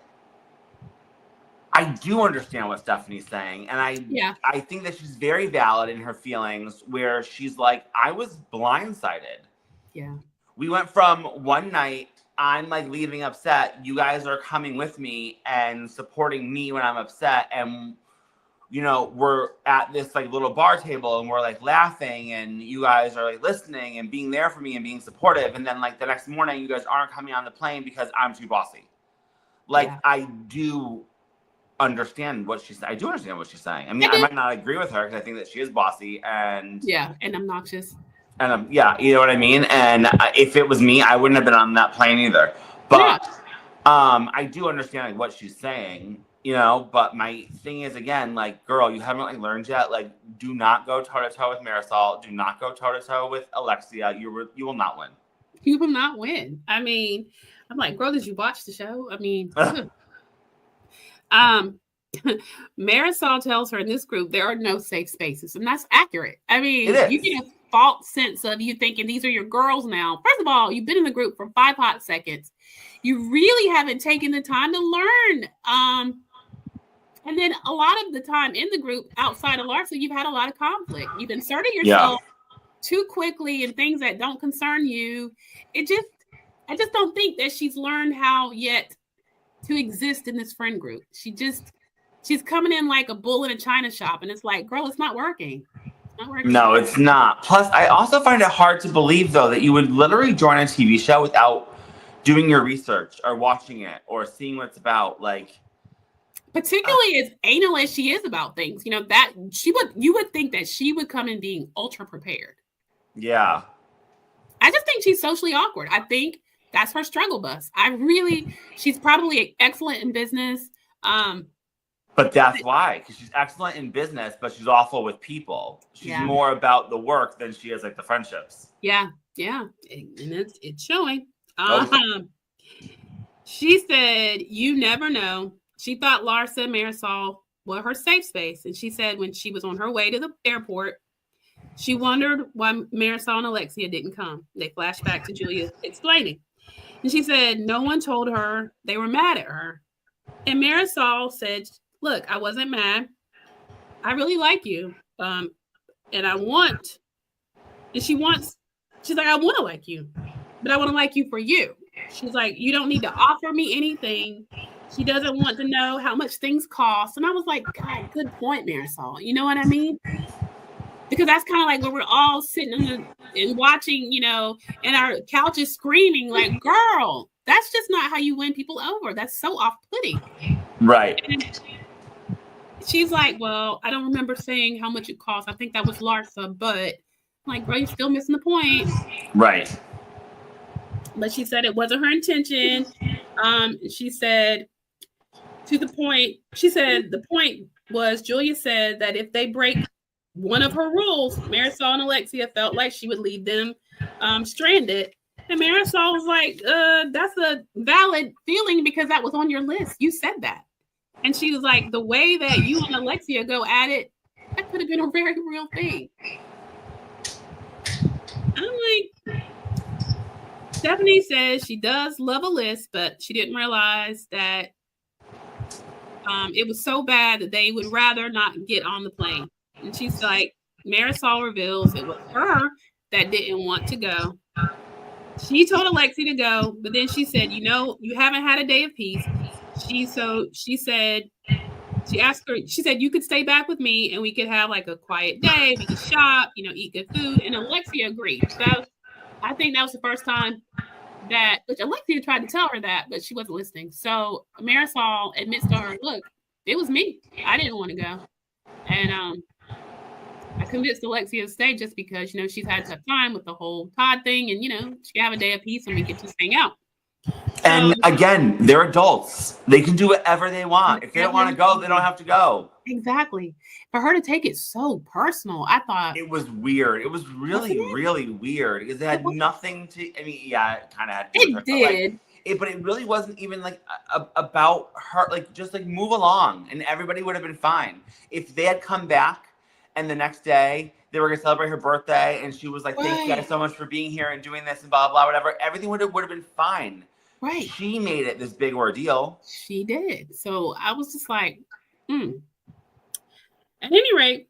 Speaker 2: I do understand what Stephanie's saying. And I think that she's very valid in her feelings, where she's like, I was blindsided. Yeah. We went from one night, I'm like leaving upset. You guys are coming with me and supporting me when I'm upset. And, we're at this like little bar table and we're like laughing, and you guys are like listening and being there for me and being supportive. And then like the next morning, you guys aren't coming on the plane because I'm too bossy. Like, I do understand what she's saying. I do understand what she's saying. I mean, I might not agree with her because I think that she is bossy and
Speaker 1: obnoxious.
Speaker 2: And you know what I mean? And if it was me, I wouldn't have been on that plane either. But I do understand like what she's saying, but my thing is, again, like, girl, you haven't like learned yet. Like, do not go toe to toe with Marisol. Do not go toe to toe with Alexia. You will not win.
Speaker 1: You will not win. I mean, I'm like, girl, did you watch the show? I mean, Marisol tells her in this group there are no safe spaces, and that's accurate. I mean, you get a false sense of you thinking these are your girls now. First of all, you've been in the group for 5 hot seconds. You really haven't taken the time to learn. And then a lot of the time in the group outside of Larsa, you've had a lot of conflict. You've inserted yourself too quickly in things that don't concern you. I just don't think that she's learned how yet to exist in this friend group. She's coming in like a bull in a china shop, and it's like, girl, it's not working.
Speaker 2: No, it's not. Plus, I also find it hard to believe, though, that you would literally join a TV show without doing your research or watching it or seeing what it's about. Like,
Speaker 1: particularly as anal as she is about things, that you would think that she would come in being ultra prepared.
Speaker 2: Yeah.
Speaker 1: I just think she's socially awkward. I think that's her struggle bus. She's probably excellent in business.
Speaker 2: But that's why, because she's excellent in business, but she's awful with people. She's more about the work than she is like the friendships.
Speaker 1: Yeah, and it's showing. She said, "You never know." She thought Larsa and Marisol were her safe space, and she said when she was on her way to the airport, she wondered why Marisol and Alexia didn't come. They flashed back to Julia explaining, and she said no one told her they were mad at her. And Marisol said, "Look, I wasn't mad. I really like you, and I want." And she's like, "I want to like you, but I want to like you for you." She's like, "You don't need to offer me anything." She doesn't want to know how much things cost. And I was like, God, good point, Marisol. You know what I mean? Because that's kind of like where we're all sitting and watching, and our couches screaming like, girl, that's just not how you win people over. That's so off-putting.
Speaker 2: Right.
Speaker 1: And she's like, well, I don't remember saying how much it costs. I think that was Larsa, but I'm like, girl, you're still missing the point.
Speaker 2: Right.
Speaker 1: But she said it wasn't her intention. She said the point was Julia said that if they break one of her rules, Marisol and Alexia felt like she would leave them stranded. And Marisol was like, that's a valid feeling because that was on your list. You said that. And she was like, the way that you and Alexia go at it, that could have been a very real thing. I'm like, Stephanie says she does love a list, but she didn't realize that it was so bad that they would rather not get on the plane. And she's like, Marisol reveals it was her that didn't want to go. She told Alexia to go, but then she said, you haven't had a day of peace. She said, you could stay back with me and we could have like a quiet day. We could shop, eat good food. And Alexia agreed. So I think that was the first time which Alexia tried to tell her that, but she wasn't listening. So Marisol admits to her, look, it was me. I didn't want to go. And I convinced Alexia to stay just because, she's had tough time with the whole Todd thing and, she can have a day of peace and we can just hang out.
Speaker 2: And again, they're adults. They can do whatever they want. If they don't want to go, they don't have to go.
Speaker 1: Exactly. For her to take it so personal, I thought.
Speaker 2: It was weird. It was really, really weird because it had nothing to, it kind of had to do with her.
Speaker 1: It did.
Speaker 2: But it really wasn't even like about her, like just like move along and everybody would have been fine. If they had come back and the next day they were going to celebrate her birthday and she was like, thank you guys so much for being here and doing this and blah, blah, whatever, everything would have been fine.
Speaker 1: Right.
Speaker 2: She made it this big ordeal.
Speaker 1: She did. So I was just like, At any rate,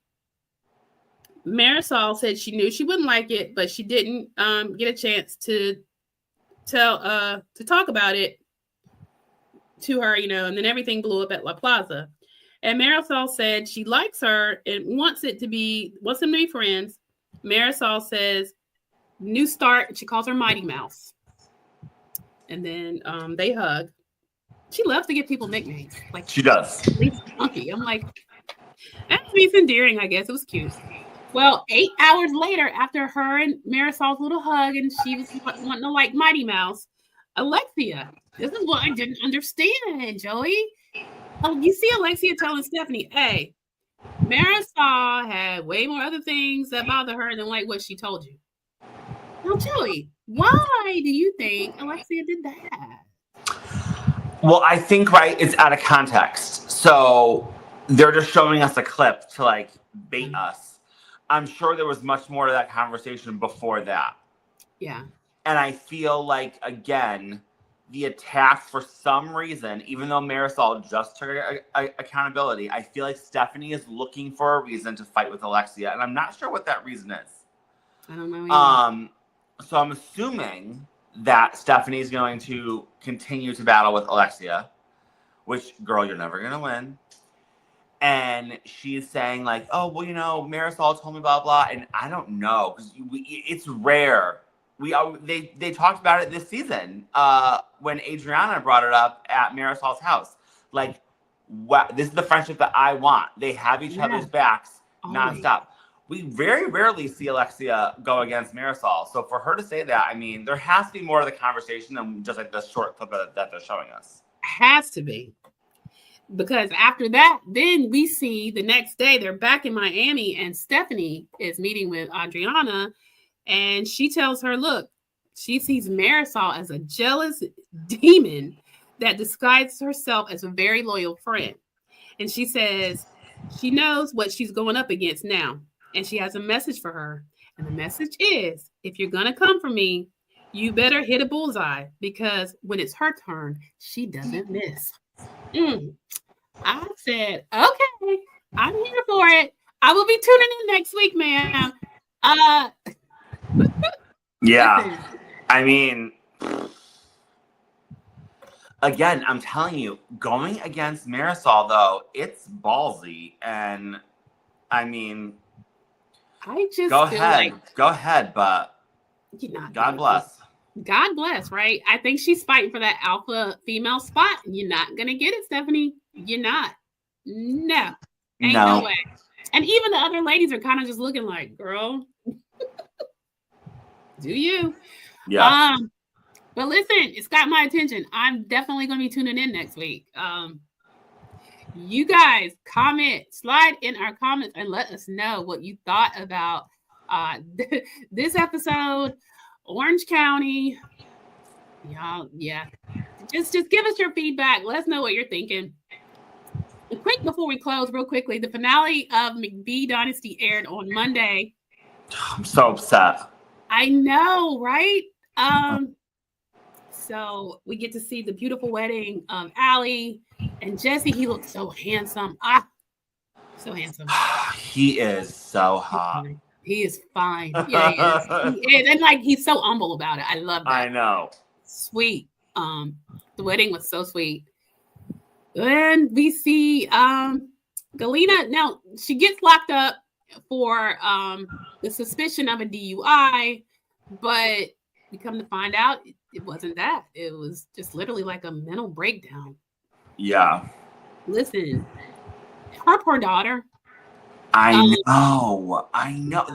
Speaker 1: Marisol said she knew she wouldn't like it, but she didn't get a chance to talk about it to her, and then everything blew up at La Plaza. And Marisol said she likes her and wants them to be friends. Marisol says, new start. She calls her Mighty Mouse. And then they hug. She loves to give people nicknames. Like
Speaker 2: she does.
Speaker 1: Monkey. I'm like, it's endearing, I guess. It was cute. Well, 8 hours later, after her and Marisol's little hug, and she was wanting to like Mighty Mouse, Alexia. This is what I didn't understand, Joey. You see Alexia telling Stephanie, hey, Marisol had way more other things that bother her than like what she told you. Now, Joey, why do you think Alexia did that?
Speaker 2: Well, I think, it's out of context. So they're just showing us a clip to like bait us. I'm sure there was much more to that conversation before that.
Speaker 1: Yeah.
Speaker 2: And I feel like, again, the attack for some reason, even though Marisol just took accountability, I feel like Stephanie is looking for a reason to fight with Alexia. And I'm not sure what that reason is.
Speaker 1: I don't know either.
Speaker 2: So I'm assuming that Stephanie is going to continue to battle with Alexia, which, girl, you're never going to win. And she's saying like, oh, well, Marisol told me blah, blah. And I don't know, because it's rare. They talked about it this season when Adriana brought it up at Marisol's house. Like, this is the friendship that I want. They have each other's backs nonstop. We very rarely see Alexia go against Marisol. So for her to say that, there has to be more to the conversation than just like the short clip that they're showing us.
Speaker 1: Has to be. Because after that, then we see the next day they're back in Miami and Stephanie is meeting with Adriana and she tells her, look, she sees Marisol as a jealous demon that disguises herself as a very loyal friend. And she says she knows what she's going up against now. And she has a message for her. And the message is, if you're going to come for me, you better hit a bullseye because when it's her turn, she doesn't miss. I said, okay, I'm here for it. I will be tuning in next week, ma'am.
Speaker 2: Yeah.
Speaker 1: Listen.
Speaker 2: I mean, again, I'm telling you, going against Marisol, though, it's ballsy. And I mean,
Speaker 1: I just
Speaker 2: go
Speaker 1: feel
Speaker 2: ahead.
Speaker 1: like
Speaker 2: Go ahead, but God bless.
Speaker 1: God bless, right? I think she's fighting for that alpha female spot. You're not going to get it, Stephanie. You're not. No. Ain't no way. And even the other ladies are kind of just looking like, girl, do you?
Speaker 2: Yeah.
Speaker 1: But listen, it's got my attention. I'm definitely going to be tuning in next week. You guys comment, slide in our comments and let us know what you thought about this episode, Orange County. Y'all, yeah. Just give us your feedback. Let us know what you're thinking. And quick before we close, real quickly, the finale of McBee Dynasty aired on Monday.
Speaker 2: I'm so upset.
Speaker 1: I know, right? So we get to see the beautiful wedding of Allie and Jesse. He looks so handsome. So handsome.
Speaker 2: He is so hot.
Speaker 1: He is fine. Yeah, he is. He is. And like he's so humble about it. I love that.
Speaker 2: I know.
Speaker 1: Sweet. The wedding was so sweet. And we see Galena. Now she gets locked up for the suspicion of a DUI, but we come to find out it wasn't that. It was just literally like a mental breakdown.
Speaker 2: Yeah.
Speaker 1: Listen, her poor daughter.
Speaker 2: I know.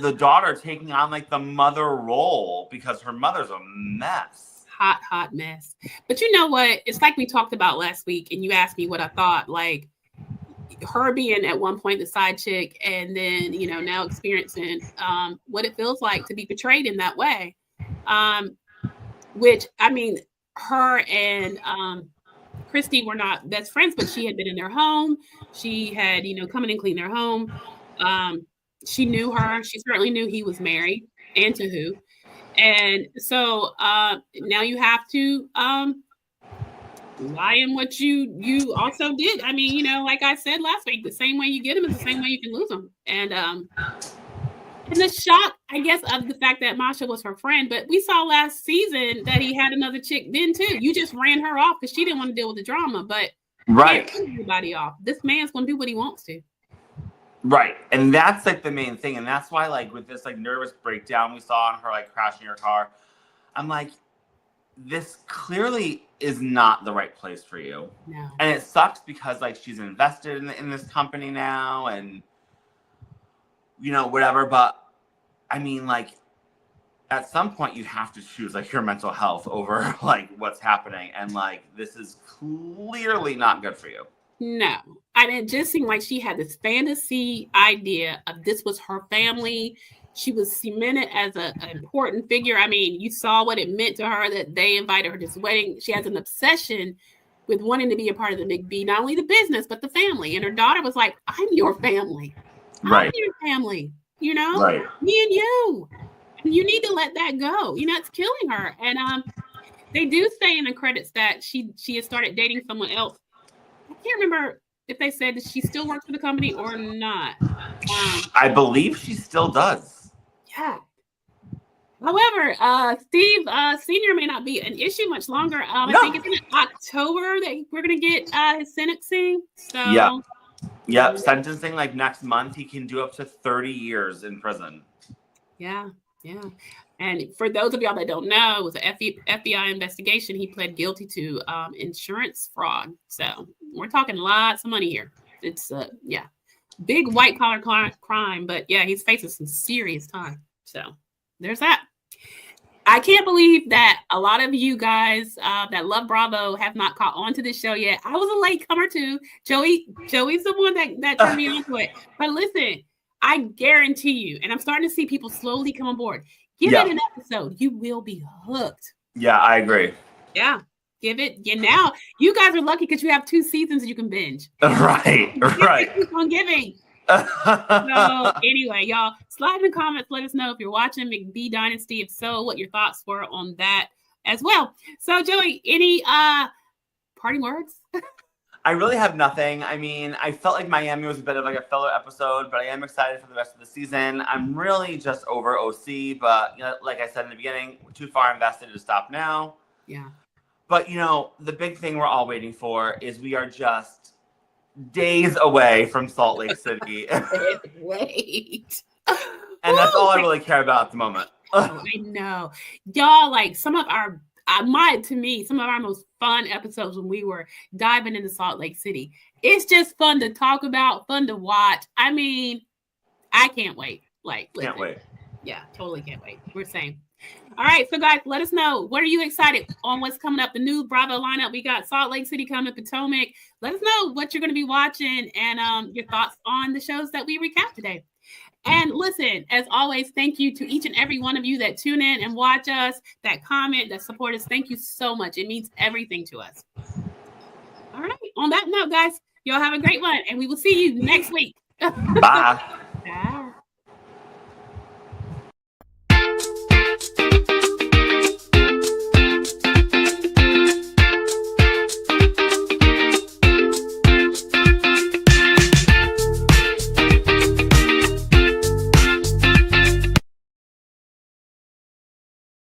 Speaker 2: The daughter taking on like the mother role because her mother's a mess.
Speaker 1: Hot mess. But you know what? It's like we talked about last week and you asked me what I thought. Like her being at one point the side chick and then, you know, now experiencing what it feels like to be portrayed in that way. Which, I mean, her and Christy were not best friends, but she had been in their home. She had, you know, come in and clean their home. She knew her. She certainly knew he was married and to who. And so now you have to lie in what you also did. I mean, you know, like I said last week, the same way you get them is the same way you can lose them. And the shock, I guess, of the fact that Masha was her friend, but we saw last season that he had another chick then too. You just ran her off because she didn't want to deal with the drama, but
Speaker 2: right,
Speaker 1: can't run everybody off. This man's gonna do what he wants to.
Speaker 2: Right, and that's like the main thing, and that's why like with this like nervous breakdown we saw on her like crashing her car, I'm like, this clearly is not the right place for you.
Speaker 1: No,
Speaker 2: and it sucks because like she's invested in this company now, and you know, whatever, but I mean, like, at some point you have to choose like your mental health over like what's happening, and like this is clearly not good for you.
Speaker 1: No, and it just seemed like she had this fantasy idea of this was her family. She was cemented as an important figure. I mean, you saw what it meant to her that they invited her to this wedding. She has an obsession with wanting to be a part of the McBee, not only the business, but the family. And her daughter was like, I'm your family.
Speaker 2: Right.
Speaker 1: I'm your family, you know?
Speaker 2: Right.
Speaker 1: Me and you. And you need to let that go. You know, it's killing her. And they do say in the credits that she has started dating someone else. I can't remember if they said that she still works for the company or not.
Speaker 2: I believe she still does.
Speaker 1: Yeah. However, Steve Sr. may not be an issue much longer. I think it's in October that we're going to get his sentencing. So
Speaker 2: yeah, sentencing like next month. He can do up to 30 years in prison.
Speaker 1: Yeah. And for those of y'all that don't know, it was an FBI investigation. He pled guilty to insurance fraud. So we're talking lots of money here. It's big white collar crime. But yeah, he's facing some serious time. So there's that. I can't believe that a lot of you guys that love Bravo have not caught on to this show yet. I was a late comer too. Joey's the one that turned me onto it. But listen, I guarantee you, and I'm starting to see people slowly come on board. Give it an episode. You will be hooked.
Speaker 2: Yeah, I agree.
Speaker 1: Yeah. Give it. Now, you guys are lucky because you have 2 seasons you can binge.
Speaker 2: Right.
Speaker 1: Keep on giving. So anyway, y'all, slide in the comments. Let us know if you're watching McBee Dynasty. If so, what your thoughts were on that as well. So, Joey, any parting words?
Speaker 2: I really have nothing. I mean, I felt like Miami was a bit of like a filler episode, but I am excited for the rest of the season. I'm really just over OC, but you know, like I said in the beginning, we're too far invested to stop now.
Speaker 1: Yeah.
Speaker 2: But you know, the big thing we're all waiting for is we are just days away from Salt Lake City.
Speaker 1: Wait.
Speaker 2: And that's all I really care about at the moment.
Speaker 1: I know. Y'all, like some of our some of our most fun episodes when we were diving into Salt Lake City. It's just fun to talk about, fun to watch. I mean, I can't wait. Like, listen.
Speaker 2: Can't wait.
Speaker 1: Yeah, totally can't wait. We're saying. All right, so guys, let us know. What are you excited on what's coming up? The new Bravo lineup. We got Salt Lake City coming, Potomac. Let us know what you're going to be watching and your thoughts on the shows that we recap today. And listen, as always, thank you to each and every one of you that tune in and watch us, that comment, that support us. Thank you so much. It means everything to us. All right. On that note, guys, y'all have a great one, and we will see you next week.
Speaker 2: Bye.